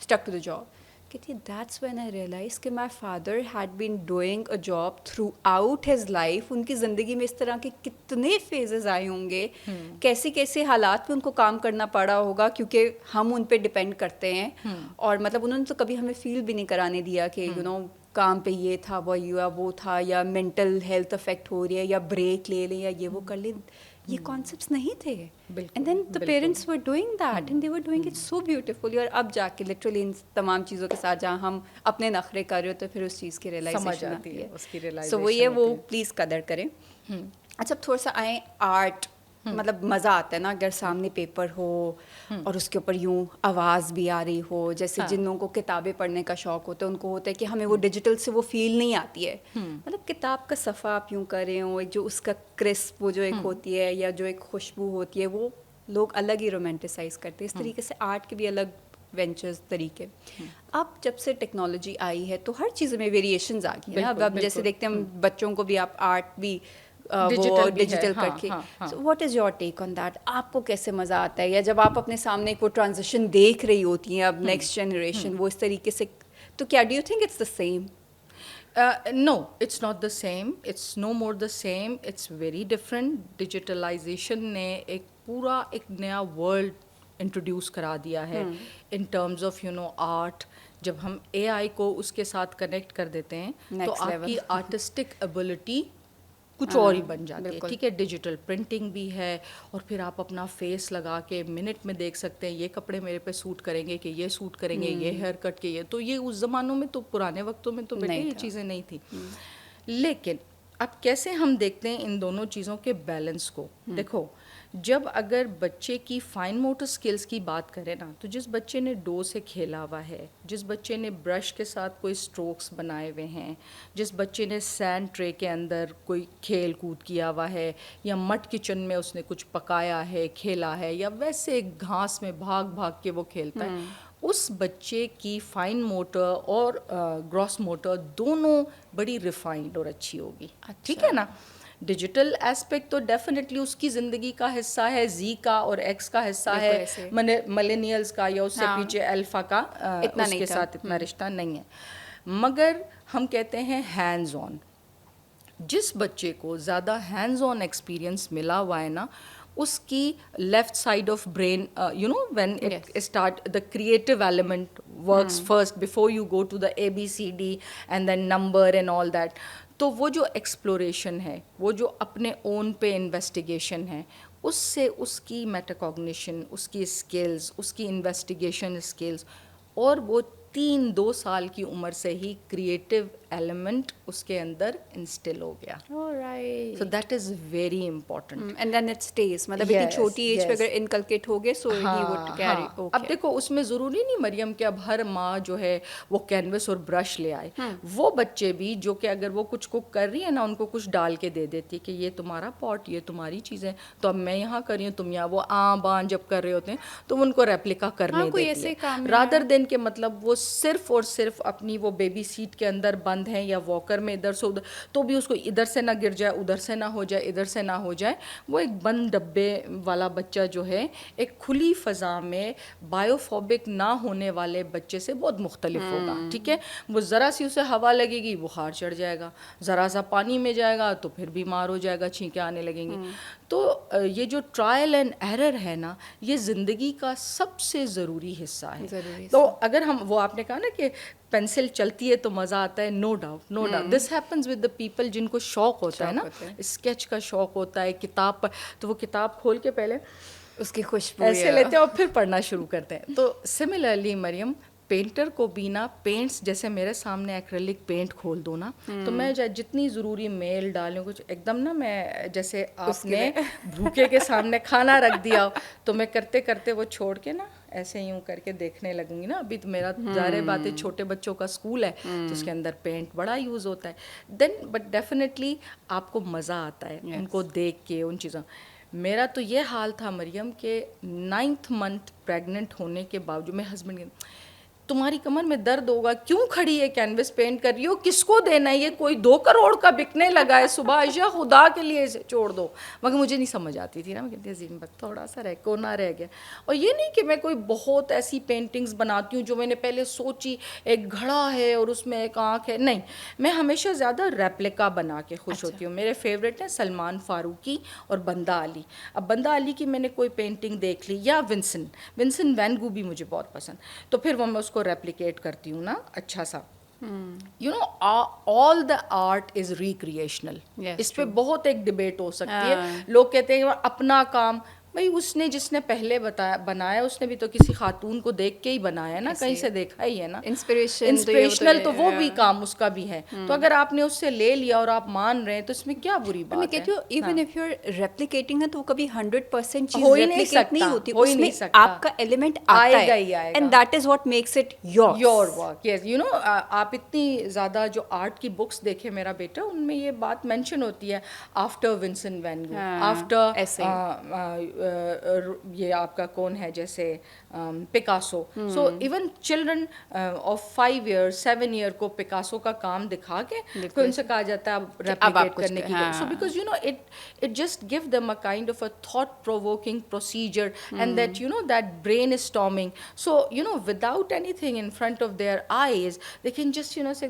S1: stick to the job. کہتی دیٹس وین آئی ریئلائز کہ my father had been doing a job throughout his life. ان کی زندگی میں اس طرح کے کتنے فیزز آئے ہوں گے, کیسے کیسے حالات میں ان کو کام کرنا پڑا ہوگا, کیونکہ ہم ان پہ ڈپینڈ کرتے ہیں. اور مطلب انہوں نے تو کبھی ہمیں فیل بھی نہیں کرانے دیا کہ کام پہ یہ تھا, وہ تھا, یا مینٹل ہیلتھ افیکٹ ہو رہی ہے, یا بریک لے لیں, یا یہ وہ کر لیں. یہ کانسیپٹس نہیں تھے. And then the parents were doing that and they were doing it so beautifully. اور اب جا کے لٹرلی ان تمام چیزوں کے ساتھ جہاں ہم اپنے نخرے کر رہے ہو تو پھر اس چیز کی ریئلائزیشن آتی ہے. سو وہ یہ وہ پلیز قدر کریں. اچھا اب تھوڑا سا آئیں آرٹ. مطلب مزہ آتا ہے نا اگر سامنے پیپر ہو اور اس کے اوپر یوں آواز بھی آ رہی ہو. جیسے جن لوگوں کو کتابیں پڑھنے کا شوق ہوتا ہے ان کو ہوتا ہے کہ ہمیں وہ ڈیجیٹل سے وہ فیل نہیں آتی ہے. مطلب کتاب کا صفحہ آپ یوں کر رہے ہوں, جو اس کا کرسپ وہ جو ایک ہوتی ہے, یا جو ایک خوشبو ہوتی ہے, وہ لوگ الگ ہی رومانٹیسائز کرتے ہیں. اس طریقے سے آرٹ کے بھی الگ وینچرز طریقے. اب جب سے ٹیکنالوجی آئی ہے تو ہر چیز میں ویریشنز آ گئی ہیں. اب جیسے دیکھتے ہیں بچوں کو بھی آپ آرٹ بھی وہ ڈیجیٹل کر کے. What is your take on that? آپ کو کیسے مزہ آتا ہے؟ یا جب آپ اپنے سامنے ایک وہ ٹرانزیشن دیکھ رہی ہوتی ہیں اب نیکسٹ جنریشن وہ اس طریقے سے, تو کیا do you think it's the same?
S2: No, it's not the same. It's no more the same. It's very different. Digitalization نے ایک پورا ایک نیا ورلڈ انٹروڈیوس کرا دیا ہے ان ٹرمز آف آرٹ. جب ہم اے آئی کو اس کے ساتھ کنیکٹ کر دیتے ہیں تو آپ کی آرٹسٹک ایبلٹی کچھ اور ہی بن جاتی ہے. ٹھیک ہے, ڈیجیٹل پرنٹنگ بھی ہے, اور پھر آپ اپنا فیس لگا کے منٹ میں دیکھ سکتے ہیں یہ کپڑے میرے پہ سوٹ کریں گے کہ یہ سوٹ کریں گے, یہ ہیئر کٹ کے یہ. تو یہ اس زمانوں میں تو, پرانے وقتوں میں تو بیٹے یہ چیزیں نہیں تھیں. لیکن اب کیسے ہم دیکھتے ہیں ان دونوں چیزوں کے بیلنس کو. دیکھو, جب اگر بچے کی فائن موٹر اسکلس کی بات کریں نا, تو جس بچے نے ڈو سے کھیلا ہوا ہے, جس بچے نے برش کے ساتھ کوئی اسٹروکس بنائے ہوئے ہیں, جس بچے نے سینڈ ٹرے کے اندر کوئی کھیل کود کیا ہوا ہے, یا مٹ کچن میں اس نے کچھ پکایا ہے, کھیلا ہے, یا ویسے گھاس میں بھاگ بھاگ کے وہ کھیلتا ہے, اس بچے کی فائن موٹر اور گراس موٹر دونوں بڑی ریفائنڈ اور اچھی ہوگی. ٹھیک ہے نا. ڈیجیٹل ایسپیکٹ تو ڈیفینیٹلی اس کی زندگی کا حصہ ہے, زی کا اور ایکس کا حصہ ہے, ملینیلز کا یا اس سے پیچھے الفا کا اس کے ساتھ اتنا رشتہ نہیں ہے. مگر ہم کہتے ہیں ہینڈز آن. جس بچے کو زیادہ ہینڈز آن ایکسپیرئنس ملا ہوا ہے نا, اس کی left side of brain when it start the creative element works first before you go to the ABCD and then number and all that. تو وہ جو ایکسپلوریشن ہے, وہ جو اپنے اون پہ انویسٹیگیشن ہے, اس سے اس کی میٹاکوگنیشن, اس کی اسکلز, اس کی انویسٹیگیشن اسکلز, اور وہ 3-2 سال کی عمر سے ہی کریٹو ایلیمنٹ اس کے اندر انسٹل ہو گیا. So that is very important.
S1: And then it stays. مطلب اتنی چھوٹی ایج پہ اگر انکلکیٹ ہو گئے سو ہی وڈ کیری.
S2: اب دیکھو, اس میں ضروری نہیں مریم کہ اب ہر ماں جو ہے وہ کینوس اور برش لے آئے. وہ بچے بھی جو کہ اگر وہ کچھ کوک کر رہی ہے نا, ان کو کچھ ڈال کے دے دیتی کہ یہ تمہارا پاٹ, یہ تمہاری چیزیں, تو اب میں یہاں کر رہی ہوں, تم یہاں. وہ باں جب کر رہے ہوتے ہیں تو ان کو ریپلیکا کرنے دیتی ہے, رادر دین کے مطلب وہ صرف اور صرف اپنی وہ بیبی سیٹ کے اندر بند ہیں یا واکر میں ادھر سے ادھر, تو بھی اس کو ادھر سے نہ گر جائے, ادھر سے نہ ہو جائے, ادھر سے نہ ہو جائے. وہ ایک بند ڈبے والا بچہ جو ہے ایک کھلی فضا میں بایوفوبک نہ ہونے والے بچے سے بہت مختلف ہوگا. ٹھیک ہے, وہ ذرا سی اسے ہوا لگے گی بخار چڑھ جائے گا, ذرا سا پانی میں جائے گا تو پھر بیمار ہو جائے گا, چھینکیں آنے لگیں گی. تو یہ جو ٹرائل اینڈ ایرر ہے نا یہ زندگی کا سب سے ضروری حصہ ہے. تو اگر ہم وہ آپ نے کہا نا کہ پینسل چلتی ہے تو مزہ آتا ہے, no doubt this happens with the people جن کو شوق ہوتا ہے نا, اسکیچ کا شوق ہوتا ہے, کتاب پر, تو وہ کتاب کھول کے پہلے
S1: اس کی خوشبو
S2: ایسے لیتے ہیں اور پھر پڑھنا شروع کرتے ہیں. تو سملرلی مریم پینٹر کو بھی نا پینٹس, جیسے میرے سامنے ایکریلک پینٹ کھول دو نا تو میں جتنی ضروری میل ڈالوں کچھ ایک دم نا, میں جیسے آپ نے بھوکے کے سامنے کھانا رکھ دیا تو میں کرتے کرتے وہ چھوڑ کے نا ایسے یوں کر کے دیکھنے لگوں گی نا. ابھی تو میرا ظاہر بات ہے چھوٹے بچوں کا اسکول ہے تو اس کے اندر پینٹ بڑا یوز ہوتا ہے. دین بٹ ڈیفینیٹلی آپ کو مزہ آتا ہے ان کو دیکھ کے ان چیزوں. میرا تو یہ حال تھا مریم کہ 9th month پریگننٹ ہونے کے باوجود میں ہسبینڈ تمہاری کمر میں درد ہوگا, کیوں کھڑی ہے کینوس پینٹ کر رہی ہو, کس کو دینا ہے, یہ کوئی 2 کروڑ کا بکنے لگا ہے صبح, عائشہ خدا کے لیے اسے چھوڑ دو. مگر مجھے نہیں سمجھ آتی تھی نا, میں کہتی عظیم بک تھوڑا سا کونا رہ گیا. اور یہ نہیں کہ میں کوئی بہت ایسی پینٹنگز بناتی ہوں جو میں نے پہلے سوچی ایک گھڑا ہے اور اس میں ایک آنکھ ہے, نہیں, میں ہمیشہ زیادہ ریپلیکا بنا کے خوش ہوتی ہوں. میرے فیوریٹ ہیں سلمان فاروقی اور بندہ علی. اب بندہ علی کی میں نے کوئی پینٹنگ دیکھ لی, یا ونسن وین گو بھی مجھے بہت پسند, تو پھر وہ میں اس کو ریپلیکیٹ کرتی ہوں نا اچھا سا. You know all the art is recreational. اس پہ بہت ایک ڈبیٹ ہو سکتی ہے. لوگ کہتے ہیں اپنا کام, بھائی اس نے جس نے پہلے بنایا اس نے بھی تو کسی خاتون کو دیکھ کے ہی بنایا نا, کہیں سے دیکھا ہی ہے نا, انسپریشنل, تو وہ بھی کام اس کا بھی ہے. تو اگر آپ نے اس سے لے لیا اور آپ مان رہے ہیں تو اس میں کیا بری بات ہے.
S1: میں کہتی ہوں even if you are replicating ہے تو وہ کبھی 100% چیز
S2: ہو ہی نہیں
S1: ریپلیکیٹ نہیں ہوتی,
S2: ہو ہی
S1: اس
S2: نہیں
S1: میں
S2: سکتا,
S1: آپ کا ایلیمنٹ آتا ہے and that is what makes it
S2: your work. Yes, you know آپ اتنی زیادہ جو آرٹ کی بکس دیکھے میرا بیٹا, ان میں یہ بات مینشن ہوتی ہے after Vincent van Gogh, after یہ آپ کا کون ہے جیسے Picasso. So even children of 5 years 7 year کو پکاسو کا کام دکھا کے پھر ان سے کہا جاتا ہے اب ریپلیکیٹ کرنے کی. So because you know it just gave them a kind of a thought provoking procedure and that you know that brainstorming. So you know without anything in front of their eyes they can just you know say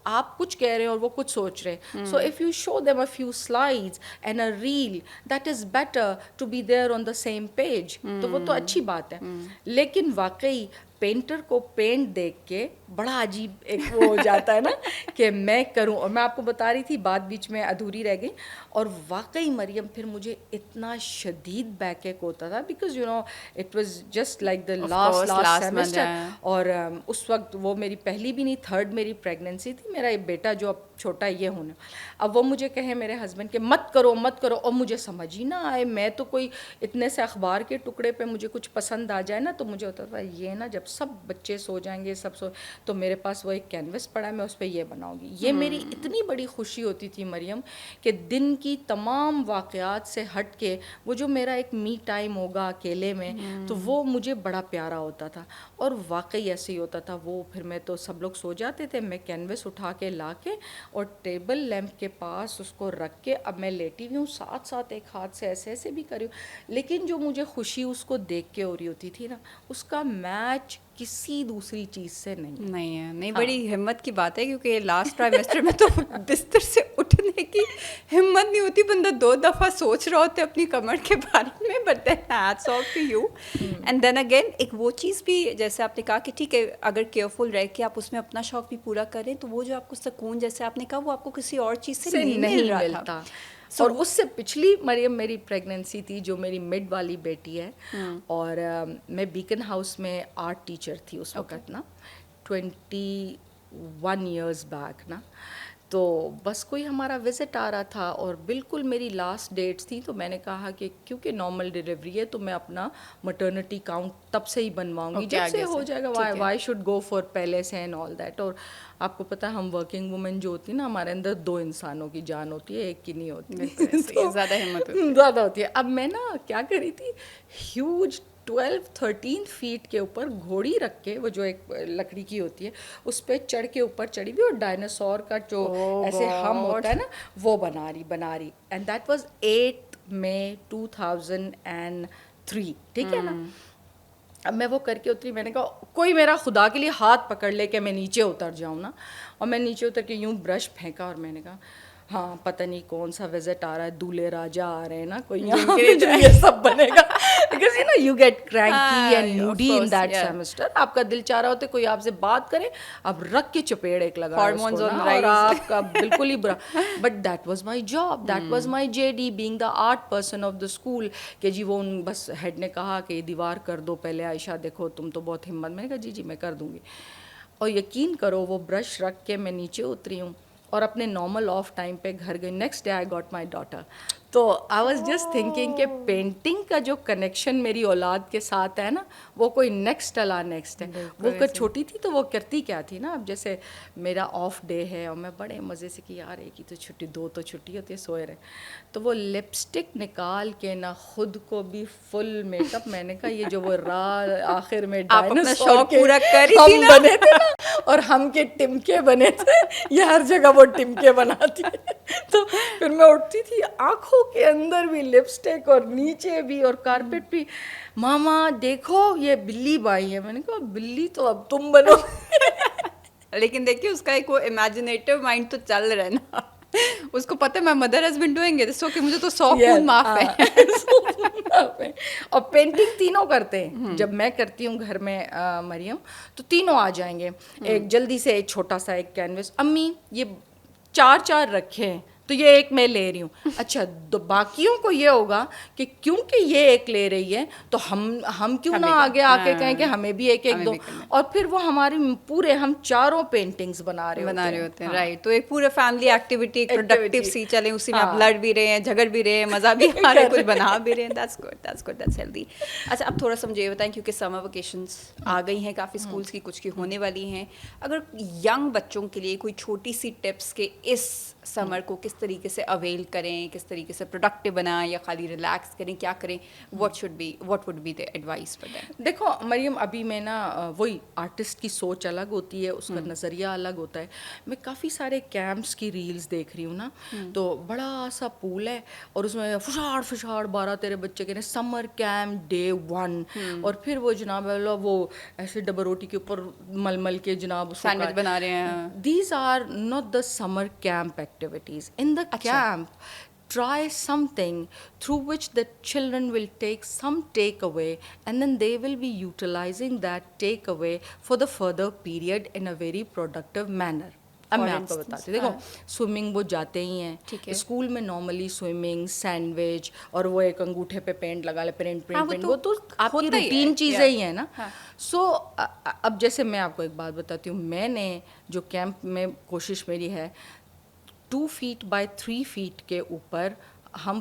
S2: آپ کچھ کہہ رہے ہیں اور وہ کچھ سوچ رہے ہیں. So if you show them a few slides and a reel that is better to be there on the same page. تو وہ تو اچھی بات ہے. لیکن واقعی پینٹر کو پینٹ دیکھ کے بڑا عجیب ایک وہ ہو جاتا ہے نا کہ میں کروں. اور میں آپ کو بتا رہی تھی بات بیچ میں ادھوری رہ گئی, اور واقعی مریم پھر مجھے اتنا شدید بیک ایک ہوتا تھا because you know it was just like the last semester. اور اس وقت وہ میری پہلی بھی نہیں 3rd میری پریگنینسی تھی. میرا ایک بیٹا جو اب چھوٹا یہ ہونے, اب وہ مجھے کہے میرے ہسبینڈ کہ مت کرو, اور مجھے سمجھ ہی نہ آئے. میں تو کوئی اتنے سے اخبار کے ٹکڑے پہ مجھے کچھ پسند آ جائے نا تو مجھے ہوتا تھا یہ نا جب سب بچے سو جائیں گے تو میرے پاس وہ ایک کینوس پڑا ہے, میں اس پہ یہ بناؤں گی. یہ میری اتنی بڑی خوشی ہوتی تھی مریم کہ دن کی تمام واقعات سے ہٹ کے وہ جو میرا ایک می ٹائم ہوگا اکیلے میں, تو وہ مجھے بڑا پیارا ہوتا تھا. اور واقعی ایسے ہی ہوتا تھا. وہ پھر میں تو سب لوگ سو جاتے تھے, میں کینوس اٹھا کے لا کے اور ٹیبل لیمپ کے پاس اس کو رکھ کے, اب میں لیٹی ہوئی ہوں ساتھ ساتھ ایک ہاتھ سے ایسے بھی کری ہوں. لیکن جو مجھے خوشی اس کو دیکھ کے ہو رہی ہوتی تھی نا, اس کا میچ کسی دوسری چیز سے نہیں
S1: ہے. نہیں, بڑی ہمت کی بات ہے کیونکہ لاسٹ ٹرائمیسٹر میں تو بستر سے اٹھنے کی ہمت نہیں ہوتی. بندہ 2 دفعہ سوچ رہا ہوتا ہے اپنی کمر کے بارے میں, but then hats off to you. And then again ایک وہ چیز بھی جیسے آپ نے کہا کہ ٹھیک ہے اگر کیئرفل رہ کے آپ اس میں اپنا شوق بھی پورا کریں تو وہ جو آپ کو سکون جیسے آپ نے کہا وہ آپ کو کسی اور چیز سے نہیں مل رہا تھا.
S2: اور اس سے پچھلی مریم میری پریگنینسی تھی جو میری مڈ والی بیٹی ہے, اور میں بیکن ہاؤس میں آرٹ ٹیچر تھی اس وقت نا 21 years بیک نا. تو بس کوئی ہمارا وزٹ آ رہا تھا اور بالکل میری لاسٹ ڈیٹس تھیں, تو میں نے کہا کہ کیونکہ نارمل ڈلیوری ہے تو میں اپنا مٹرنٹی کاؤنٹ تب سے ہی بنواؤں گی جب سے ہو جائے گا. Why should go for palace and all that. اور آپ کو پتہ ہم ورکنگ وومن جو ہوتی ہے نا, ہمارے اندر 2 انسانوں کی جان ہوتی ہے, ایک کی نہیں ہوتی,
S1: زیادہ ہمت
S2: زیادہ ہوتی ہے. اب میں نا کیا کری تھی, ہیوج 12-13 feet کے اوپر گھوڑی رکھ کے, وہ جو ایک لکڑی کی ہوتی ہے اس پہ چڑھ کے اوپر چڑھی ہوئی, اور ڈائناسور کا جو ایسے ہم ہوتا ہے نا وہ بنا رہی. And that was 8 May 2003. ٹھیک ہے نا. اب میں وہ کر کے اتری, میں نے کہا کوئی میرا خدا کے لیے ہاتھ پکڑ لے کہ میں نیچے اتر جاؤں نا. اور میں نیچے اتر کے یوں برش پھینکا اور میں نے کہا ہاں پتہ نہیں کون سا وزٹ آ رہا ہے, دولہے راجہ آ رہے ہیں نا کوئی یہاں پہ جو یہ سب بنے گا, because you know you get cranky and moody in that semester. آپ کا دل چاہ رہا ہوتا ہے کوئی آپ سے بات کرے, آپ رکھ کے چپیڑ ایک لگا اور آپ کا بالکل ہی برا. But that was my job, that was my JD, being the art person of the school. کہ جی وہ بس ہیڈ نے کہا کہ دیوار کر دو پہلے, عائشہ دیکھو تم تو بہت ہمت. میں نے کہا جی میں کر دوں گی. اور یقین کرو وہ برش رکھ کے میں نیچے اتری ہوں اور اپنے نارمل آف ٹائم پہ گھر گئی. Next day I got my daughter. تو آئی واز جسٹ تھنکنگ کہ پینٹنگ کا جو کنیکشن میری اولاد کے ساتھ ہے نا, وہ کوئی نیکسٹ ہے. وہ چھوٹی تھی تو وہ کرتی کیا تھی نا, اب جیسے میرا آف ڈے ہے اور میں بڑے مزے سے کہ یار ایک ہی تو چھٹی, 2 تو چھٹی ہوتی ہے, سوئے رہے. تو وہ لپسٹک نکال کے نہ خود کو بھی فل میک اپ, میں نے کہا یہ جو وہ آخر میں ڈائناسور
S1: پورا کری
S2: ہم بنے تھے نا, اور ہم کے ٹمکے بنے تھے, یہ ہر جگہ وہ ٹمکے بناتی ہے. تو پھر میں اٹھتی تھی, آنکھوں کے اندر بھی لپسٹک اور نیچے بھی اور کارپیٹ بھی. ماما دیکھو یہ بلی بائی ہے. میں نے کہا بلی تو اب تم بنو.
S1: لیکن دیکھیے اس کا ایک وہ امیجنیٹو مائنڈ تو چل رہا ہے نا, اس کو پتہ ہے میں مدر ہسبینڈ ڈوئیں گے تو کہ مجھے تو 100 خون معاف ہے.
S2: اور پینٹنگ تینوں کرتے ہیں. جب میں کرتی ہوں گھر میں مریم, تو تینوں آ جائیں گے. ایک جلدی سے ایک چھوٹا سا ایک کینوس, امی یہ 4 رکھے ہیں تو یہ ایک میں لے رہی ہوں. اچھا باقیوں کو یہ ہوگا کہ کیونکہ یہ ایک لے رہی ہے تو ہم کیوں نہ آگے آ کے کہیں کہ ہمیں بھی ایک دو. اور پھر وہ ہماری پورے ہم 4 پینٹنگس بنا رہے ہوتے ہیں.
S1: رائٹ, تو ایک پورے فیملی ایکٹیویٹی پروڈکٹیو سی چلیں, اسی میں آپ لڑ بھی رہے ہیں, جھگڑ بھی رہے ہیں, مزہ بھی آ رہا ہے, کچھ بنا بھی رہے ہیں. That's good, that's healthy. اچھا اب تھوڑا سا مجھے یہ بتائیں, کیونکہ سمر ویکیشنس آ گئی ہیں کافی اسکولس کی, کچھ کی ہونے والی ہیں. اگر ینگ بچوں کے لیے کوئی چھوٹی سی ٹپس کہ اس سمر کو کس طریقے سے اویل کریں, کس طریقے سے پروڈکٹیو بنائیں یا خالی ریلیکس کریں, کیا کریں, what would be the advice for them?
S2: دیکھو مریم, ابھی میں نا وہی آرٹسٹ کی سوچ الگ ہوتی ہے, اس کا نظریہ الگ ہوتا ہے. میں کافی سارے کیمپس کی ریلز دیکھ رہی ہوں نا, تو بڑا سا پول ہے اور اس میں فشاڑ 12 تیرے بچے کے سمر کیمپ ڈے 1, اور پھر وہ جناب وہ ایسے ڈبل روٹی کے اوپر مل کے جناب
S1: سینڈوچ بنا رہے ہیں.
S2: These are not the summer camp activities. In the camp, try something through which the children will take some takeaway, and then they will be utilizing that takeaway for the further period in a very productive manner. اب میں آپ کو بتاتی ہوں, دیکھو سوئمنگ وہ جاتے ہی ہیں اسکول میں, نارملی سوئمنگ, سینڈوچ, اور وہ ایک انگوٹھے پہ پینٹ لگا لے, پرنٹ, وہ تو آپ کی روٹین چیزیں ہی ہیں نا. سو اب جیسے میں آپ کو ایک بات بتاتی ہوں, میں نے جو کیمپ میں کوشش میری ہے 2 feet by 3 feet کے اوپر ہم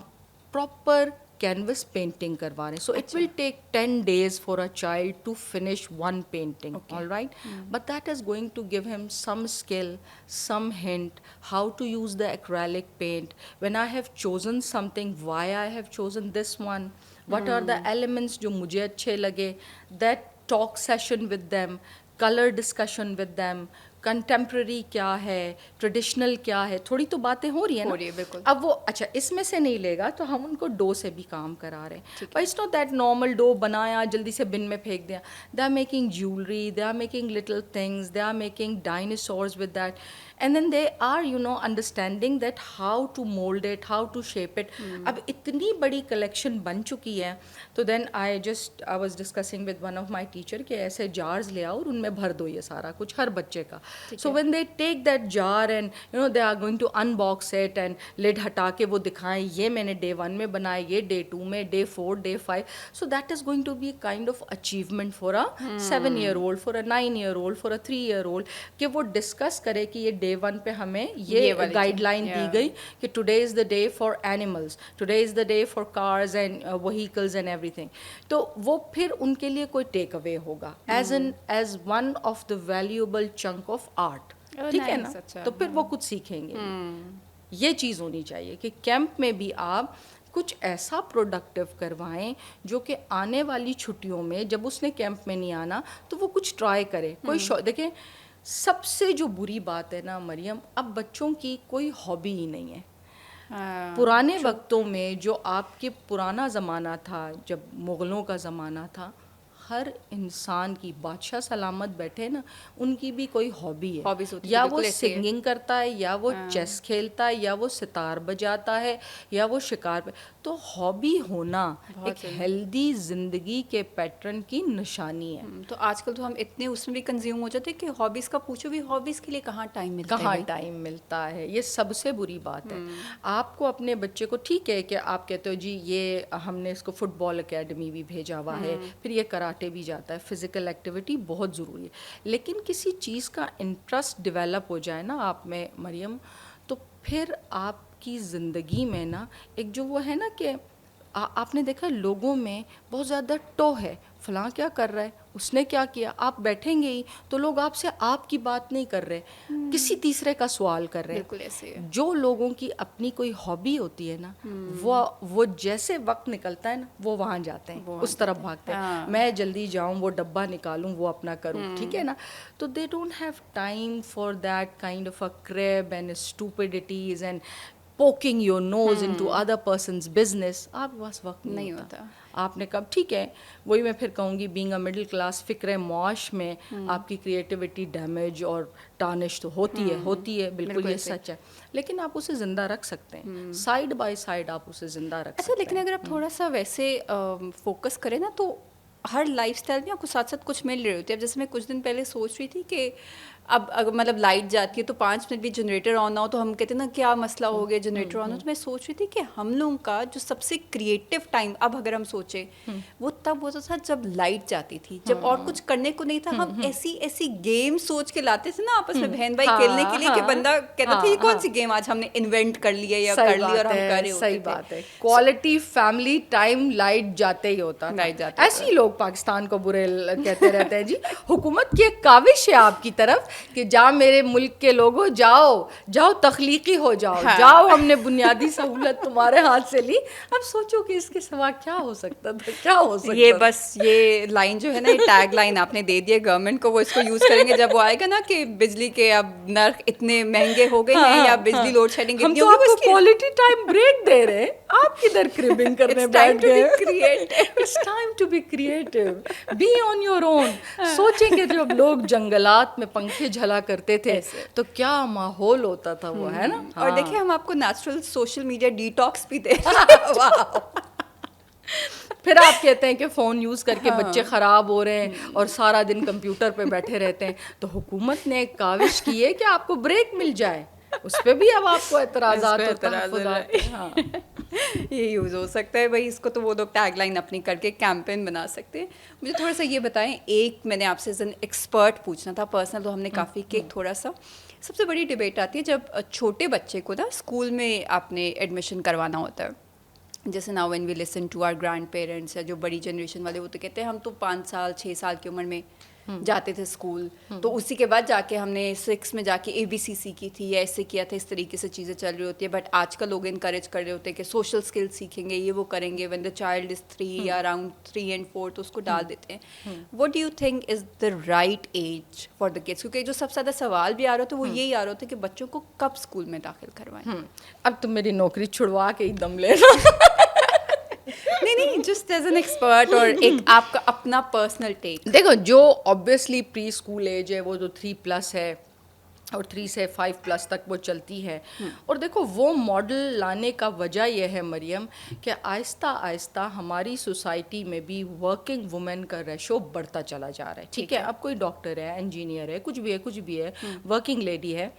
S2: پراپر کینوس پینٹنگ کروا رہے ہیں. So it will take 10 days for a child to finish 1 painting, all right? But that is going to give him some skill, some hint how to use the acrylic paint. When I have chosen something, why I have chosen this one, what are the elements جو مجھے اچھے لگے, that talk session with them, color discussion with them, contemporary کیا ہے, ٹریڈیشنل کیا ہے, تھوڑی تو باتیں ہو رہی ہیں نا.
S1: بالکل.
S2: اب وہ اچھا اس میں سے نہیں لے گا تو ہم ان کو ڈو سے بھی کام کرا رہے ہیں. But it's not that normal dough بنایا جلدی سے بن میں پھینک دیا. They are making jewellery, they are making little things, they are making dinosaurs with that, and then they are understanding that how to mould it, how to shape it. اب اتنی بڑی کلیکشن بن چکی ہے, تو then I was discussing with one of my teacher کہ ایسے جارز لے آؤ اور ان میں بھر دو یہ سارا کچھ ہر بچے کا. So when they take that jar and they are going to unbox it and lid ہٹا کے وہ دکھائیں یہ میں نے day 1 میں بنایا, یہ day 2 میں, day 4, day 5. So that is going to be a kind of achievement for a 7-year-old, for a 9-year-old, for a 3-year-old, کہ وہ ڈسکس کرے کہ یہ day 1 پہ ہمیں یہ گائیڈ لائن دی گئی کہ today is the day for animals, today is the day for cars and vehicles and everything. تو وہ پھر ان کے لیے کوئی ٹیک اوے ہوگا as one of the valuable chunk of art. ٹھیک ہے نا, تو پھر وہ کچھ سیکھیں گے. یہ چیز ہونی چاہیے کہ کیمپ میں بھی آپ کچھ ایسا پروڈکٹیو کروائیں جو کہ آنے والی چھٹیوں میں جب اس نے کیمپ میں نہیں آنا تو وہ کچھ ٹرائی کرے. کوئی دیکھیں سب سے جو بری بات ہے نا مریم, اب بچوں کی کوئی ہابی ہی نہیں ہے. پرانے وقتوں میں جو آپ کے پرانا زمانہ تھا, جب مغلوں کا زمانہ تھا, ہر انسان کی, بادشاہ سلامت بیٹھے نا, ان کی بھی کوئی ہابی ہے,
S1: Hobbies ہوتی ہے,
S2: یا وہ
S1: بالکل ایسے ہی ہے.
S2: سنگنگ کرتا ہے, یا وہ چیس کھیلتا ہے, یا وہ ستار بجاتا ہے, یا وہ شکار پہ. تو ہابی ہونا ایک ہیلدی زندگی کے پیٹرن کی نشانی ہے.
S1: تو آج کل تو ہم اتنے اس میں بھی کنزیوم ہو جاتے ہیں کہ ہابیز کا پوچھو بھی, ہابیز کے لیے کہاں ٹائم ملتا ہے,
S2: کہاں ٹائم ملتا ہے. یہ سب سے بری بات ہے. آپ کو اپنے بچے کو, ٹھیک ہے کہ آپ کہتے ہو جی یہ ہم نے اس کو فٹ بال اکیڈمی بھی بھیجا ہوا ہے, پھر یہ کراٹے بھی جاتا ہے, فزیکل ایکٹیویٹی بہت ضروری ہے, لیکن کسی چیز کا انٹرسٹ ڈیولپ ہو جائے نا آپ میں مریم, تو پھر آپ کی زندگی میں نا ایک جو وہ ہے نا کہ آپ نے دیکھا لوگوں میں بہت زیادہ ٹو ہے, فلاں کیا کر رہا ہے, اس نے کیا کیا. آپ بیٹھیں گے ہی تو لوگ آپ سے آپ کی بات نہیں کر رہے, کسی تیسرے کا سوال کر رہے.
S1: بالکل ایسے ہے.
S2: جو لوگوں کی اپنی کوئی ہابی ہوتی ہے نا, وہ جیسے وقت نکلتا ہے نا وہ وہاں جاتے ہیں, اس طرف بھاگتے ہیں. میں جلدی جاؤں, وہ ڈبہ نکالوں, وہ اپنا کروں, ٹھیک ہے نا. تو they don't have time for that kind of a crap and stupidities and poking your nose into other person's business. آپ کے پاس وقت نہیں ہوتا. آپ نے کب, ٹھیک ہے, وہی میں پھر کہوں گی بینگ اے مڈل کلاس, فکر معاش میں آپ کی کریٹیوٹی ڈیمیج اور ٹارنش تو ہوتی ہے, بالکل یہ سچ ہے, لیکن آپ اسے زندہ رکھ سکتے ہیں, سائڈ بائی سائڈ آپ اسے زندہ رکھ سکتے ہیں.
S1: لیکن اگر آپ تھوڑا سا ویسے فوکس کریں نا تو ہر لائف اسٹائل میں آپ کو ساتھ ساتھ کچھ مل رہے ہوتے ہیں. اب جیسے میں کچھ دن پہلے سوچ رہی تھی کہ اب اگر مطلب لائٹ جاتی ہے تو 5 منٹ بھی جنریٹر آن نہ ہو تو ہم کہتے ہیں نا کیا مسئلہ ہو گیا, جنریٹر آن ہو. تو میں سوچ رہی تھی کہ ہم لوگوں کا جو سب سے کریٹو ٹائم اب اگر ہم سوچیں وہ تب ہوتا تھا جب لائٹ جاتی تھی, جب اور کچھ کرنے کو نہیں تھا. ہم ایسی گیم سوچ کے لاتے تھے نا آپس میں بہن بھائی کھیلنے کے لیے کہ بندہ کہتا تھا یہ کون سی گیم آج ہم نے انوینٹ کر لی ہے یا کر لی اور ہم کر رہے ہوتے.
S2: صحیح بات ہے. کوالٹی فیملی ٹائم لائٹ جاتے ہی ہوتا تھا. ایسے ہی لوگ پاکستان کو برے کہتے رہتے ہیں. جی حکومت کی ایک کاوش ہے آپ کی طرف کہ جا میرے ملک کے لوگوں, جاؤ تخلیقی ہو جاؤ, جاؤ ہم نے بنیادی سہولت تمہارے ہاتھ سے لی. اب سوچو کہ اس کے سوا کیا ہو سکتا تھا, کیا ہو سکتا.
S1: یہ بس یہ لائن جو ہے نا, یہ ٹیگ لائن آپ نے دے دی ہے گورنمنٹ کو, وہ اس کو یوز کریں گے جب وہ آئے گا نا کہ بجلی کے اب نرخ اتنے مہنگے ہو گئے ہیں یا بجلی لوڈ شیڈنگ اتنی ہوگی.
S2: ہم تو آپ کو کوالٹی ٹائم بریک دے رہے ہیں, آپ کدھر کربنگ کرنے بیٹھ گئے. It's time to be creative. Be on your own. سوچیں کہ جب لوگ جنگلات میں پنکھے جھلا کرتے تھے تو کیا ماحول ہوتا تھا وہ, ہے نا.
S1: اور دیکھیں ہم آپ کو نیچرل سوشل میڈیا ڈیٹاکس بھی دے.
S2: پھر آپ کہتے ہیں کہ فون یوز کر کے بچے خراب ہو رہے ہیں اور سارا دن کمپیوٹر پہ بیٹھے رہتے ہیں. تو حکومت نے ایک کاوش کی ہے کہ آپ کو بریک مل جائے, اس پہ بھی اب آپ کو اعتراضات
S1: ہاں یہ یوز ہو سکتا ہے بھائی, اس کو تو وہ لوگ ٹیگ لائن اپنی کر کے کیمپین بنا سکتے ہیں. مجھے تھوڑا سا یہ بتائیں, ایک میں نے آپ سے ایکسپرٹ پوچھنا تھا, پرسنل تو ہم نے کافی کہ تھوڑا سا سب سے بڑی ڈبیٹ آتی ہے جب چھوٹے بچے کو نا اسکول میں آپ نے ایڈمیشن کروانا ہوتا ہے. جیسے now when we listen to our grandparents یا جو بڑی جنریشن والے وہ تو کہتے ہیں ہم تو 5 سال 6 سال کی عمر میں جاتے تھے اسکول, تو اسی کے بعد جا کے ہم نے 6 میں جا کے ABC سیکھی تھی یا ایسے کیا تھا, اس طریقے سے چیزیں چل رہی ہوتی ہے. بٹ آج کل لوگ انکریج کر رہے ہوتے ہیں کہ سوشل اسکل سیکھیں گے, یہ وہ کریں گے. وین دا چائلڈ از 3 یا اراؤنڈ 3 and 4 تو اس کو ڈال دیتے ہیں. What do you think is the right age for the kids? کیونکہ جو سب سے زیادہ سوال بھی آ رہا تھا وہ یہی آ رہا تھا کہ بچوں کو کب اسکول میں داخل کروائیں.
S2: اب تم میری نوکری چھڑوا کے ہی دم لینا.
S1: نہیں, جسٹ ایز این ایکسپرٹ اور ایک آپ کا اپنا پرسنل ٹیک.
S2: دیکھو جو آبویسلی پری اسکول ایج ہے وہ تو 3+ ہے اور 3 سے 5+ تک وہ چلتی ہے. اور دیکھو وہ ماڈل لانے کا وجہ یہ ہے مریم کہ آہستہ آہستہ ہماری سوسائٹی میں بھی ورکنگ وومن کا ریشو بڑھتا چلا جا رہا ہے. ٹھیک ہے, اب کوئی ڈاکٹر ہے, انجینئر ہے, کچھ بھی ہے, ورکنگ لیڈی ہے,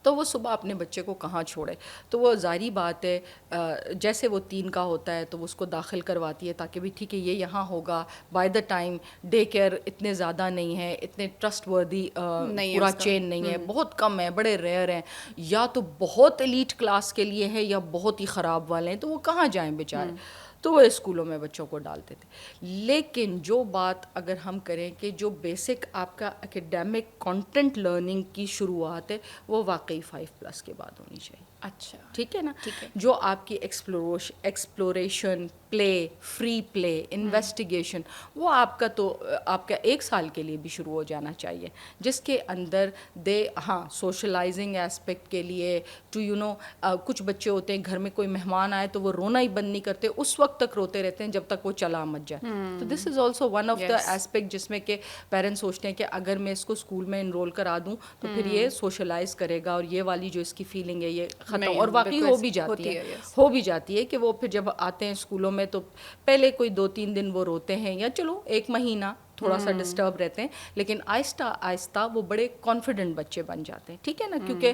S2: تو وہ صبح اپنے بچے کو کہاں چھوڑے. تو وہ ظاہری بات ہے جیسے وہ 3 کا ہوتا ہے تو وہ اس کو داخل کرواتی ہے تاکہ بھی ٹھیک ہے یہ یہاں ہوگا. By the time day care اتنے زیادہ نہیں ہے, اتنے ٹرسٹ وردی پورا چین نہیں ہے, بہت کم ہے, بڑے ریئر ہیں, یا تو بہت ایلیٹ کلاس کے لیے ہے یا بہت ہی خراب والے ہیں, تو وہ کہاں جائیں بیچارے. تو وہ اسکولوں میں بچوں کو ڈالتے تھے. لیکن جو بات اگر ہم کریں کہ جو بیسک آپ کا اکیڈیمک کانٹینٹ لرننگ کی شروعات ہے وہ واقعی 5+ کے بعد ہونی چاہیے.
S1: اچھا
S2: ٹھیک ہے نا,
S1: ٹھیک ہے.
S2: جو آپ کی ایکسپلوریشن, پلے, فری پلے, انویسٹیگیشن, وہ آپ کا تو آپ کا 1 سال کے لیے بھی شروع ہو جانا چاہیے, جس کے اندر ہاں سوشلائزنگ ایسپیکٹ کے لیے ٹو کچھ بچے ہوتے ہیں گھر میں کوئی مہمان آئے تو وہ رونا ہی بند نہیں کرتے, اس وقت تک روتے رہتے ہیں جب تک وہ چلا مت جائے. تو this is also one of the aspect جس میں کہ پیرنٹس سوچتے ہیں کہ اگر میں اس کو اسکول میں انرول کرا دوں تو پھر یہ سوشلائز کرے گا اور یہ والی جو اس کی فیلنگ ہے یہ ختم. اور واقعی ہو بھی جاتی ہے کہ وہ پھر جب آتے ہیں اسکولوں میں تو پہلے کوئی 2-3 دن وہ روتے ہیں یا چلو 1 مہینہ تھوڑا سا ڈسٹرب رہتے ہیں, لیکن آہستہ آہستہ وہ بڑے کانفیڈنٹ بچے بن جاتے ہیں. ٹھیک ہے نا, کیونکہ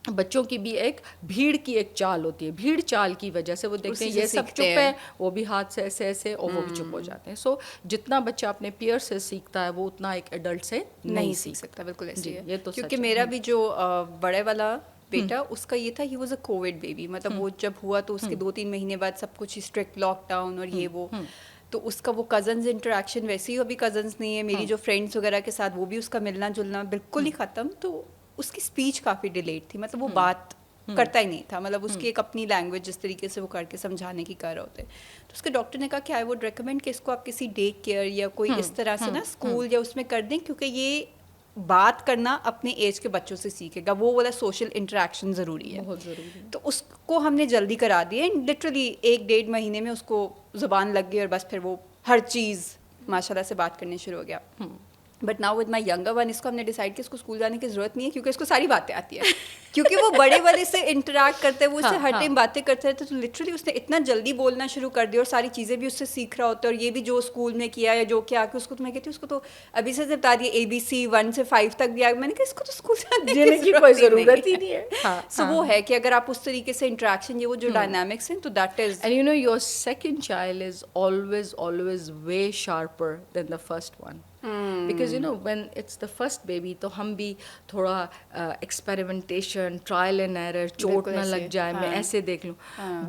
S2: بچوں کی بھی ایک بھیڑ کی ایک چال ہوتی ہے, بھیڑ چال کی وجہ سے وہ دیکھتے ہیں یہ سب چپ ہے, وہ بھی ہاتھ سے ایسے ایسے, اور وہ بھی چپ ہو جاتے ہیں. سو جتنا بچہ اپنے پیئر سے سیکھتا ہے وہ اتنا ایک ایڈلٹ سے نہیں سیکھ سکتا.
S1: بالکل ایسے ہے.
S2: یہ تو
S1: کیونکہ میرا بھی جو بڑے والا بیٹا اس کا یہ تھا, he was a Covid baby, مطلب وہ جب ہوا تو اس کے 2-3 مہینے بعد سب کچھ اسٹرکٹ لاک ڈاؤن اور یہ وہ, تو اس کا وہ کزنز انٹریکشن, ویسے ہی ابھی کزنس نہیں ہے, میری جو فرینڈس وغیرہ کے ساتھ وہ بھی اس کا ملنا جلنا بالکل ہی ختم. تو اس کی اسپیچ کافی ڈیلیٹ تھی, مطلب وہ بات کرتا ہی نہیں تھا, مطلب اس کی ایک اپنی لینگویج جس طریقے سے وہ کر کے سمجھانے کی کر رہے ہوتے. تو اس کے ڈاکٹر نے کہا کہ آئی ووڈ ریکمینڈ کہ اس کو آپ کسی ڈے کیئر یا کوئی اس طرح سے نا اسکول یا اس میں کر دیں, کیونکہ یہ بات کرنا اپنے ایج کے بچوں سے سیکھے گا, وہ والا سوشل انٹریکشن ضروری ہے,
S2: بہت ضروری ہے.
S1: تو اس کو ہم نے جلدی کرا دیا, لٹرلی 1-1.5 مہینے میں اس کو زبان لگ گئی اور بس پھر وہ ہر چیز ماشاء اللہ سے بات کرنے شروع ہو گیا. But now with my younger one, اس کو ہم نے ڈیسائڈ کیا اس کو اسکول جانے کی ضرورت نہیں ہے, کیونکہ اس کو ساری باتیں آتی ہیں, کیونکہ وہ بڑے والے سے انٹریکٹ کرتے ہیں, وہ اس سے ہر ٹائم باتیں کرتے رہتے, تو لٹرلی اس نے اتنا جلدی بولنا شروع کر دیا اور ساری چیزیں بھی اس سے سیکھ رہا ہوتا ہے. اور یہ بھی جو اسکول میں کیا یا جو کیا کہ اس کو تو میں کہتی ہوں اس کو تو ابھی سے بتا دیا ABC 1 سے 5 تک بھی آ, میں نے کہا اس کو تو اسکول جانے کی کوئی ضرورت ہی نہیں ہے. سو وہ ہے کہ اگر آپ اس طریقے سے انٹریکشن, یہ وہ جو ڈائنامکس ہیں, تو that is,
S2: and your second child is always way sharper than the first one. Because when it's the first baby تو ہم بھی تھوڑا ایکسپیریمنٹیشن, ٹرائل اینڈ ایرر, چوٹ نہ لگ جائے, میں ایسے دیکھ لوں.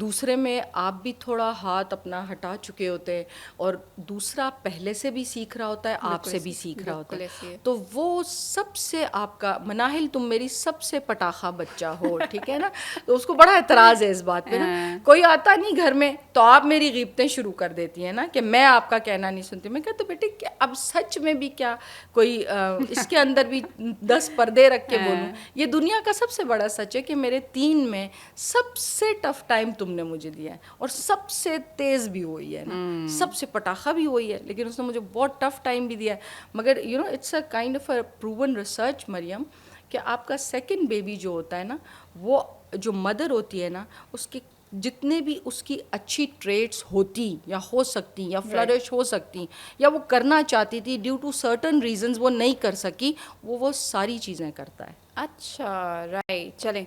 S2: دوسرے میں آپ بھی تھوڑا ہاتھ اپنا ہٹا چکے ہوتے ہیں اور دوسرا پہلے سے بھی سیکھ رہا ہوتا ہے, آپ سے بھی سیکھ رہا ہوتا ہے, تو وہ سب سے آپ کا مناہل, تم میری سب سے پٹاخہ بچہ ہو, ٹھیک ہے نا. تو اس کو بڑا اعتراض ہے اس بات پہ نا, کوئی آتا نہیں گھر میں تو آپ میری غیبتیں شروع کر دیتی ہیں نا کہ میں آپ کا کہنا نہیں سنتی. میں کہتا بیٹے کہ اب سچ میں بھی کیا کوئی اس کے اندر بھی 10 پردے رکھ کے بولوں. یہ دنیا کا سب سے بڑا سچ ہے کہ میرے 3 میں سب سے ٹف ٹائم تم نے مجھے دیا ہے, اور سب سے تیز بھی وہی ہے نا, سب سے پٹاخہ بھی وہی ہے, لیکن اس نے مجھے بہت ٹف ٹائم بھی دیا ہے. مگر it's a kind of a proven research Maryam, کہ آپ کا سیکنڈ بیبی جو ہوتا ہے نا, وہ جو مدر ہوتی ہے نا, اس کے جتنے بھی اس کی اچھی ٹریٹس ہوتی یا ہو سکتی یا فلرش ہو سکتی یا وہ کرنا چاہتی تھی, ڈیو ٹو سرٹن ریزنز وہ نہیں کر سکی, وہ ساری چیزیں کرتا ہے.
S1: اچھا رائٹ, چلیں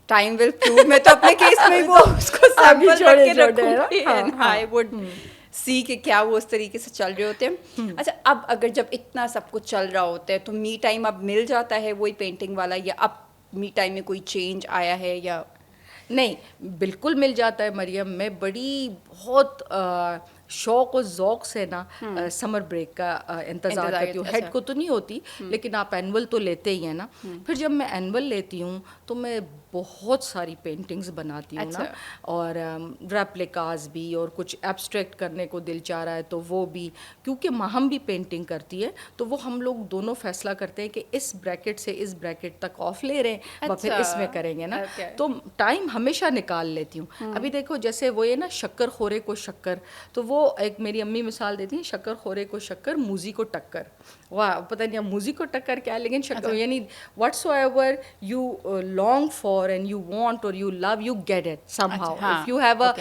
S1: ٹائم ول پروو. میں تو اپنے کیس میں وہ اس کو سیمپل رکھ کے رکھوں گی, آئی وڈ سی کہ کیا وہ اس طریقے سے چل رہے ہوتے ہیں. اچھا, اب اگر جب اتنا سب کچھ چل رہا ہوتا ہے تو می ٹائم اب مل جاتا ہے وہی پینٹنگ والا, یا اب می ٹائم میں کوئی چینج آیا ہے یا
S2: نہیں؟ بالکل مل جاتا ہے مریم. میں بڑی بہت شوق و ذوق سے نا سمر بریک کا انتظار کرتی ہوں. ہیڈ کو تو نہیں ہوتی, لیکن آپ اینول تو لیتے ہی ہیں نا. پھر جب میں اینول لیتی ہوں تو میں بہت ساری پینٹنگز بناتی ہوں نا, اور ریپلیکاز بھی, اور کچھ ایبسٹریکٹ کرنے کو دل چاہ رہا ہے تو وہ بھی, کیونکہ ماہم بھی پینٹنگ کرتی ہے, تو وہ ہم لوگ دونوں فیصلہ کرتے ہیں کہ اس بریکٹ سے اس بریکٹ تک آف لے رہے ہیں, اور پھر اس میں کریں گے نا. تو ٹائم ہمیشہ نکال لیتی ہوں. ابھی دیکھو جیسے وہ یہ نا شکر خورے کو شکر, تو وہ ایک میری امی مثال دیتی ہیں, شکر خورے کو شکر, موزی کو ٹکر. واہ, پتہ نہیں موزی کو ٹکر کیا, لیکن شکر یعنی what's ever you long for and you want or you love, you get it somehow. If you have a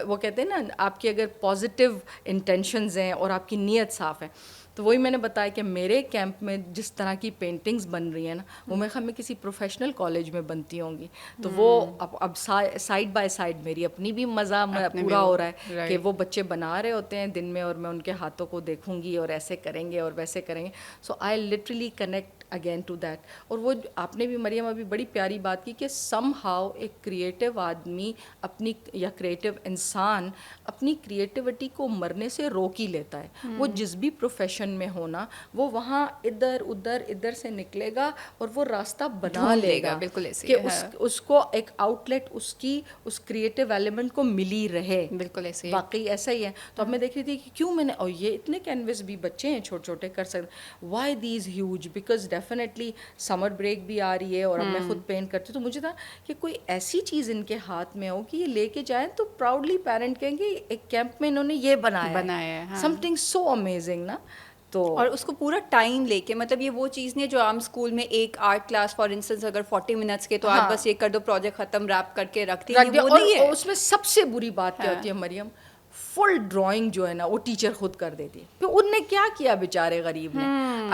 S2: وہ کہتے ہیں نا, آپ کی اگر positive intentions ہیں اور آپ کی نیت صاف ہے, تو وہی میں نے بتایا کہ میرے کیمپ میں جس طرح کی پینٹنگز بن رہی ہیں نا, وہ میں خیال میں کسی پروفیشنل کالج میں بنتی ہوں گی. تو وہ اب سائڈ بائی سائڈ میری اپنی بھی مزہ پورا ہو رہا ہے کہ وہ بچے بنا رہے ہوتے ہیں دن میں, اور میں ان کے ہاتھوں کو دیکھوں گی اور ایسے کریں گے اور ویسے کریں گے. So I literally connect again to that. اور وہ آپ نے بھی مریم ابھی بڑی پیاری بات کی کہ سم ہاؤ ایک کریٹیو آدمی اپنی یا کریٹیو انسان اپنی کریٹیوٹی کو مرنے سے روک ہی لیتا ہے. وہ جس بھی پروفیشن میں ہونا وہ وہاں ادھر سے نکلے گا اور وہ راستہ بنا لے گا
S1: بالکل ایسے
S2: کہ اس کو ایک آؤٹ لیٹ اس کریٹیو ایلیمنٹ کو ملی رہے.
S1: بالکل ایسے
S2: واقعی ایسا ہی ہے. تو اب میں دیکھ رہی تھی کہ کیوں میں نے, اور یہ اتنے کینوس بھی بچے ہیں چھوٹے چھوٹے کر سکتے, why these huge, because definitely summer break بھی آ رہی ہے اور اب میں خود پینٹ کرتی ہوں, تو مجھے تھا کہ کوئی ایسی چیز ان کے ہاتھ میں ہو کہ یہ لے کے جائیں تو پراؤڈلی پیرنٹ کہیں گے ایک کیمپ میں انہوں نے یہ بنایا ہے, سم تھنگ سو امیزنگ نا. تو
S1: اور اس کو پورا ٹائم لے کے, مطلب یہ وہ چیز نہیں ہے جو عام اسکول میں ایک آرٹ کلاس فار انسٹنس اگر 40 منٹس کے تو آپ بس یہ کر دو پروجیکٹ ختم ریپ کر کے رکھ دیا, وہ نہیں ہے.
S2: اور اس میں سب سے بری بات کیا ہوتی ہے مریم, فل ڈرائنگ جو ہے نا وہ ٹیچر خود کر دیتی ہے. پھر ان نے کیا کیا بیچارے غریب نے,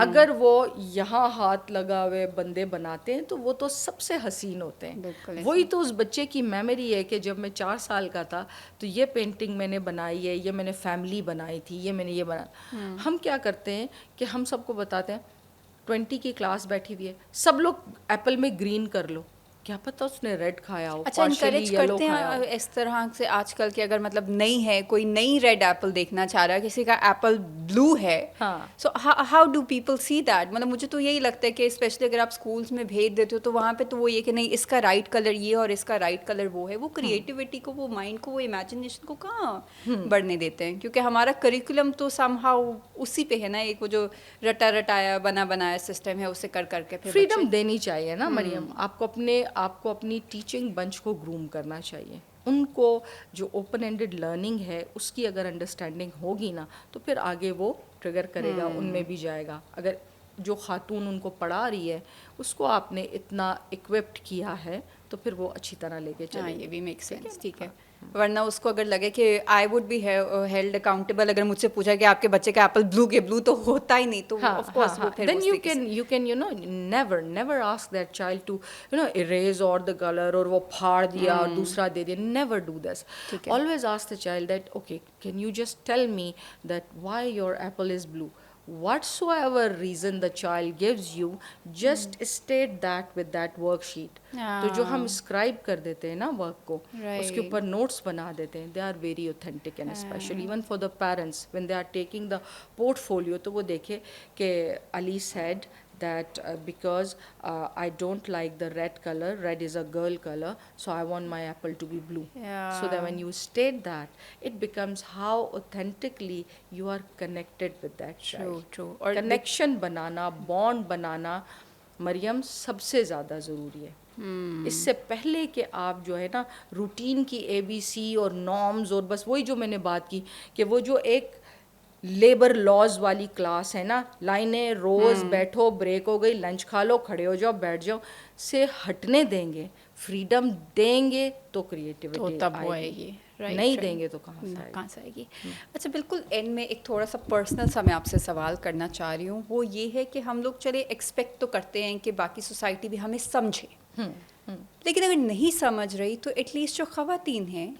S2: اگر وہ یہاں ہاتھ لگا ہوئے بندے بناتے ہیں تو وہ تو سب سے حسین ہوتے ہیں. وہی تو اس بچے کی میموری ہے کہ جب میں 4 سال کا تھا تو یہ پینٹنگ میں نے بنائی ہے, یہ میں نے فیملی بنائی تھی, یہ میں نے یہ بنا. ہم کیا کرتے ہیں کہ ہم سب کو بتاتے ہیں 20 کی کلاس بیٹھی ہوئی ہے, سب لوگ ایپل میں گرین کر لو, کیا پتہ اس نے ریڈ کھایا ہو.
S1: اچھا انکریج کرتے ہیں اس طرح سے آج کل کہ اگر مطلب نہیں ہے, کوئی نئی ریڈ ایپل دیکھنا چاہ رہا ہے, کسی کا ایپل بلو ہے, so how do people see that. مطلب مجھے تو یہی لگتا ہے کہ اسپیشلی اگر آپ اسکولس میں بھیج دیتے ہو تو وہاں پہ تو وہ یہ کہ نہیں اس کا رائٹ کلر یہ اور اس کا رائٹ کلر وہ ہے, وہ کریٹیوٹی کو, وہ مائنڈ کو, وہ امیجنیشن کو کہاں بڑھنے دیتے ہیں, کیونکہ ہمارا کریکولم تو سم ہاؤ اسی پہ ہے نا, ایک وہ جو رٹایا بنایا سسٹم ہے اسے کر کے.
S2: فریڈم دینی چاہیے نا مریم, آپ کو اپنی ٹیچنگ بنچ کو گروم کرنا چاہیے. ان کو جو اوپن اینڈڈ لرننگ ہے اس کی اگر انڈرسٹینڈنگ ہوگی نا تو پھر آگے وہ ٹریگر کرے گا, ان میں بھی جائے گا. اگر جو خاتون ان کو پڑھا رہی ہے اس کو آپ نے اتنا اکوپڈ کیا ہے تو پھر وہ اچھی طرح لے کے چلے.
S1: یہ بھی میک سینس, ٹھیک ہے. ورنہ اس کو اگر لگے کہ I would be held accountable, اگر مجھ سے پوچھا کہ آپ کے بچے کا ایپل بلو کے بلو تو ہوتا ہی نہیں, تو آف کورس وہ پھر
S2: then you can never ask that child to erase or the color اور وہ پھاڑ دیا اور دوسرا دے دیا. never do this. always ask the child that okay, can you just tell me that why your apple is blue. whatsoever reason the child gives you, just state that with that worksheet. تو جو ہم اسکرائب کر دیتے ہیں نا ورک کو, اس کے اوپر نوٹس بنا دیتے ہیں, they are very authentic and special even for the parents when they are taking the portfolio. تو وہ دیکھے کہ Ali said that because I don't like the red color, red is a girl color, so I want my apple to be blue. So that when you state that, it becomes how authentically you are connected with that child.
S1: True.
S2: اور connection بنانا, bond بنانا مریم سب سے زیادہ ضروری ہے. اس سے پہلے کہ آپ جو ہے نا روٹین کی ABC اور نارمز اور بس وہی جو میں نے بات کی کہ وہ جو ایک لیبر لاز والی کلاس ہے نا, لائنیں روز بیٹھو, بریک ہو گئی, لنچ کھا لو, کھڑے ہو جاؤ, بیٹھ جاؤ, سے ہٹنے دیں گے, فریڈم دیں گے تو کریٹیوٹی
S1: تب آئے گی,
S2: نہیں دیں گے تو کہاں
S1: سے آئے گی. اچھا بالکل اینڈ میں ایک تھوڑا سا پرسنل سا میں آپ سے سوال کرنا چاہ رہی ہوں, وہ یہ ہے کہ ہم لوگ چلے ایکسپیکٹ تو کرتے ہیں کہ باقی سوسائٹی بھی ہمیں سمجھے, لیکن اگر نہیں سمجھ رہی تو ایٹ لیسٹ جو خواتین ہیں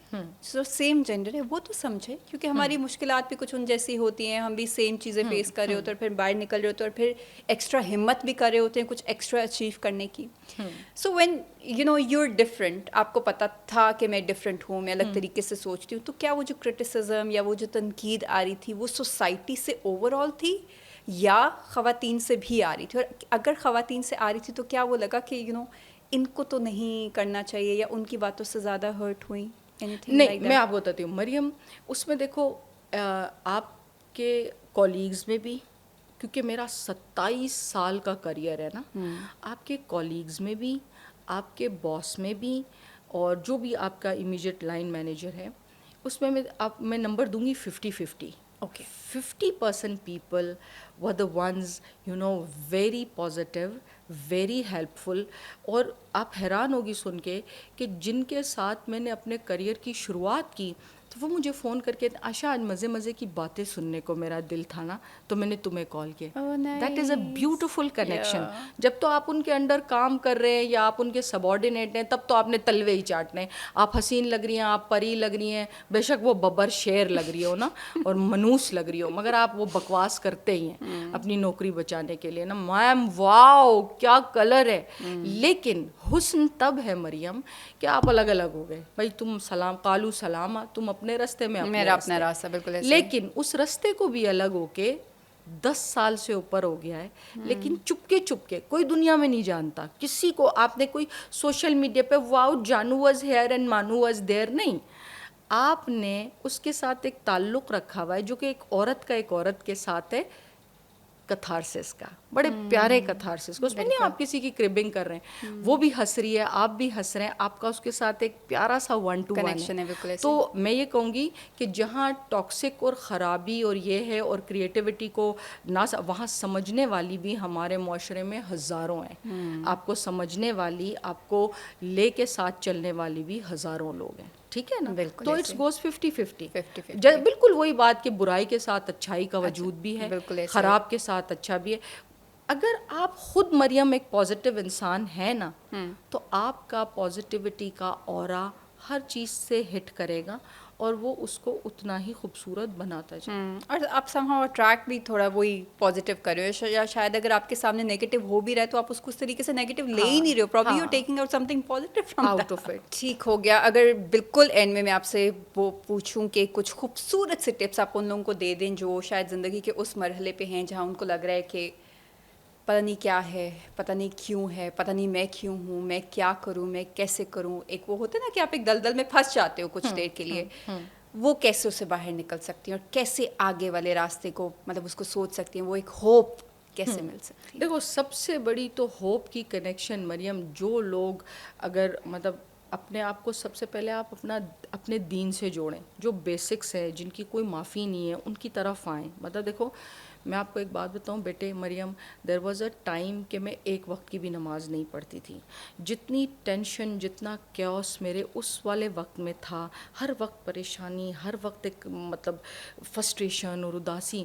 S1: جو سیم جینڈر ہے وہ تو سمجھے, کیونکہ ہماری مشکلات بھی کچھ ان جیسی ہوتی ہیں, ہم بھی سیم چیزیں فیس کر رہے ہوتے ہیں, اور پھر باہر نکل رہے ہوتے ہیں, اور پھر ایکسٹرا ہمت بھی کر رہے ہوتے ہیں کچھ ایکسٹرا اچیو کرنے کی. So when you are different, آپ کو پتہ تھا کہ میں ڈفرینٹ ہوں, میں الگ طریقے سے سوچتی ہوں, تو کیا وہ جو کرٹیسزم یا وہ جو تنقید آ رہی تھی وہ سوسائٹی سے اوور آل تھی یا خواتین سے بھی آ رہی تھی, اور اگر خواتین سے آ رہی تھی تو کیا وہ لگا کہ ان کو تو نہیں کرنا چاہیے, یا ان کی باتوں سے زیادہ ہرٹ ہوئی؟
S2: نہیں, میں آپ کو بتاتی ہوں مریم, اس میں دیکھو آپ کے کولیگز میں بھی, کیونکہ میرا 27 سال کا کریئر ہے نا, آپ کے کولیگز میں بھی, آپ کے باس میں بھی, اور جو بھی آپ کا امیجیٹ لائن مینیجر ہے اس میں میں نمبر دوں گی 50-50.
S1: Okay.
S2: 50% people were the ones, very positive, very helpful. اور آپ حیران ہوگی سن کے کہ جن کے ساتھ میں نے اپنے کریئر کی شروعات کی تو وہ مجھے فون کر کے عائشہ آج مزے مزے کی باتیں سننے کو میرا دل تھا نا تو میں نے تمہیں کال کیا. That is a beautiful connection. جب تو آپ ان کے انڈر کام کر رہے ہیں یا آپ ان کے سبارڈینیٹ ہیں تب تو آپ نے تلوے ہی چاٹنے ہیں. آپ حسین لگ رہی ہیں, آپ پری لگ رہی ہیں, بے شک وہ ببر شیر لگ رہی ہو نا اور منوس لگ رہی ہو, مگر آپ وہ بکواس کرتے ہی ہیں اپنی نوکری بچانے کے لیے نا. میم واؤ کیا کلر ہے. لیکن حسن تب ہے مریم کہ آپ الگ الگ ہو گئے. بھائی تم سلام قالو سلامہ, تم اپنے راستے میں
S1: میرا اپنا راستہ, بالکل ایسے.
S2: لیکن اس راستے کو بھی الگ ہو کے 10 سال سے اوپر ہو گیا ہے. لیکن چپ کے کوئی دنیا میں نہیں جانتا کسی کو. آپ نے کوئی سوشل میڈیا پہ واؤ جانو واز ہیئر اینڈ مانو واز دیر نہیں. آپ نے اس کے ساتھ ایک تعلق رکھا ہوا ہے جو کہ ایک عورت کا ایک عورت کے ساتھ ہے, کتھارسس کا, بڑے پیارے کتھارسس کو. اس میں نہیں آپ کسی کی کربنگ کر رہے ہیں, وہ بھی ہنس رہی ہے, آپ بھی ہنس رہے ہیں, آپ کا اس کے ساتھ ایک پیارا سا 1-to-1 ہے. تو میں یہ کہوں گی کہ جہاں ٹاکسک اور خرابی اور یہ ہے اور کریٹیوٹی کو نہ وہاں سمجھنے والی بھی ہمارے معاشرے میں ہزاروں ہیں. آپ کو سمجھنے والی, آپ کو لے کے ساتھ چلنے والی بھی ہزاروں لوگ ہیں. ٹھیک ہے نا. تو اٹس گوز 50-50. بالکل وہی بات کہ برائی کے ساتھ اچھائی کا وجود بھی ہے, خراب کے ساتھ اچھا بھی ہے. اگر آپ خود مریم ایک پازیٹیو انسان ہے نا تو آپ کا پازیٹیوٹی کا اورا ہر چیز سے ہٹ کرے گا اور وہ اس کو اتنا ہی خوبصورت بناتا جائے.
S1: اور آپ سمہاؤ اٹریکٹ بھی تھوڑا وہی پازیٹیو کر رہے ہو, یا شاید اگر آپ کے سامنے نیگیٹو ہو بھی رہا ہے تو آپ اس کو اس طریقے سے نیگیٹو لے ہی نہیں رہے ہو, probably you are taking out something positive from
S2: out of it.
S1: ٹھیک ہو گیا. اگر بالکل اینڈ میں آپ سے وہ پوچھوں کہ کچھ خوبصورت سے ٹپس آپ ان لوگوں کو دے دیں جو شاید زندگی کے اس مرحلے پہ ہیں جہاں ان کو لگ رہا ہے کہ پتہ نہیں کیا ہے, پتہ نہیں کیوں ہے, پتہ نہیں میں کیوں ہوں, میں کیا کروں, میں کیسے کروں. ایک وہ ہوتا ہے نا کہ آپ ایک دلدل میں پھنس جاتے ہو کچھ دیر کے لیے, وہ کیسے اس سے باہر نکل سکتی ہیں اور کیسے آگے والے راستے کو مطلب اس کو سوچ سکتی ہیں, وہ ایک ہوپ کیسے مل سکتی ہے؟
S2: دیکھو سب سے بڑی تو ہوپ کی کنیکشن مریم, جو لوگ اگر مطلب اپنے آپ کو سب سے پہلے آپ اپنے دین سے جوڑیں, جو بیسکس ہے جن کی کوئی معافی نہیں ہے ان کی طرف آئیں. مطلب دیکھو میں آپ کو ایک بات بتاؤں بیٹے مریم, دیر واز اے ٹائم کہ میں ایک وقت کی بھی نماز نہیں پڑھتی تھی. جتنی ٹینشن, جتنا کیوس میرے اس والے وقت میں تھا, ہر وقت پریشانی, ہر وقت ایک مطلب فرسٹریشن اور اداسی.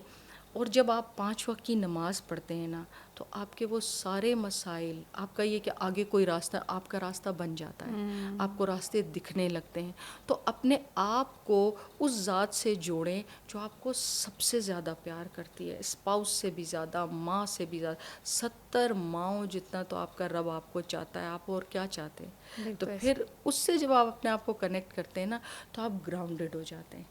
S2: اور جب آپ 5 وقت کی نماز پڑھتے ہیں نا تو آپ کے وہ سارے مسائل, آپ کا یہ کہ آگے کوئی راستہ, آپ کا راستہ بن جاتا ہے, آپ کو راستے دکھنے لگتے ہیں. تو اپنے آپ کو اس ذات سے جوڑیں جو آپ کو سب سے زیادہ پیار کرتی ہے, اسپاؤس سے بھی زیادہ, ماں سے بھی زیادہ, 70 ماؤں جتنا تو آپ کا رب آپ کو چاہتا ہے. آپ اور کیا چاہتے ہیں؟ تو پھر اس سے جب آپ اپنے آپ کو کنیکٹ کرتے ہیں نا تو آپ گراؤنڈڈ ہو جاتے ہیں.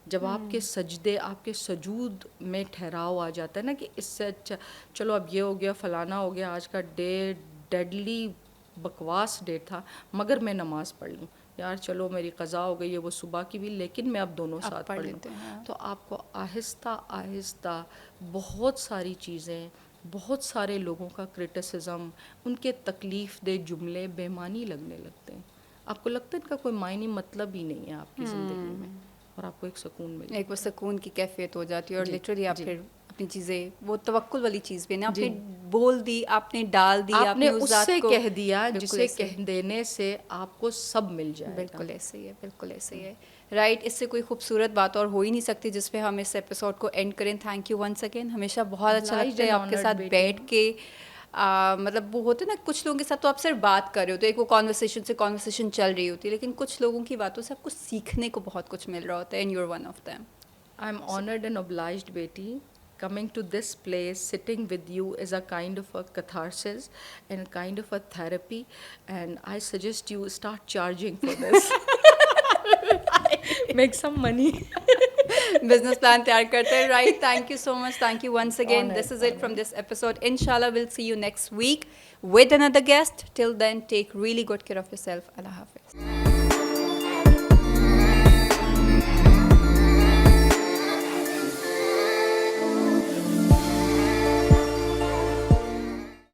S2: جب آپ کے سجدے, آپ کے سجود میں ٹھہراؤ آ جاتا ہے نا کہ اس سے اچھا چلو اب یہ ہو گیا, فلانا ہو گیا, آج کا ڈے ڈیڈلی بکواس ڈے تھا مگر میں نماز پڑھ لوں, یار چلو میری قضا ہو گئی ہے وہ صبح کی بھی لیکن میں اب دونوں ساتھ پڑھ لوں. تو آپ کو آہستہ آہستہ بہت ساری چیزیں, بہت سارے لوگوں کا کرٹیسزم, ان کے تکلیف دہ جملے بے معنی لگنے لگتے ہیں. آپ کو لگتا ہے ان کا کوئی معنی مطلب ہی نہیں ہے آپ کی زندگی میں, اور آپ کو ایک سکون ملتا ہے,
S1: ایک وہ سکون کی کیفیت ہو جاتی ہے. اور لٹرلی آپ پھر اپنی چیزیں, وہ توکل والی چیز بھی نا, آپ نے بول دی, آپ نے ڈال دی,
S2: آپ نے اس سے کہہ دیا جسے کہہ دینے سے آپ کو سب مل جائے.
S1: بالکل ایسے ہی ہے, بالکل ایسے ہی ہے. رائٹ, اس سے کوئی خوبصورت بات اور ہو ہی نہیں سکتی جس پہ ہم اس ایپیسوڈ کو اینڈ کریں. تھینک یو ونس اگین, ہمیشہ بہت اچھا لگتا ہے آپ کے ساتھ بیٹھ کے. مطلب وہ ہوتا ہے نا کچھ لوگوں کے ساتھ تو آپ صرف بات کر رہے ہوتے, ایک وہ کانورسیشن چل رہی ہوتی ہے, لیکن کچھ لوگوں کی باتوں سے آپ کو سیکھنے کو بہت کچھ مل رہا ہوتا ہے, and you are one of them.
S2: I am honoured and obliged بیٹی. Coming to this place, sitting with you is a kind of a catharsis and kind of a therapy, and I suggest you start charging for this. Make some money.
S1: Business plan تیار کرتے ہیں. Right, thank you so much, thank you once again. This is it from this episode. انشاءاللہ we'll see you next week with another guest. Till then, take really good care of yourself. اللہ حافظ.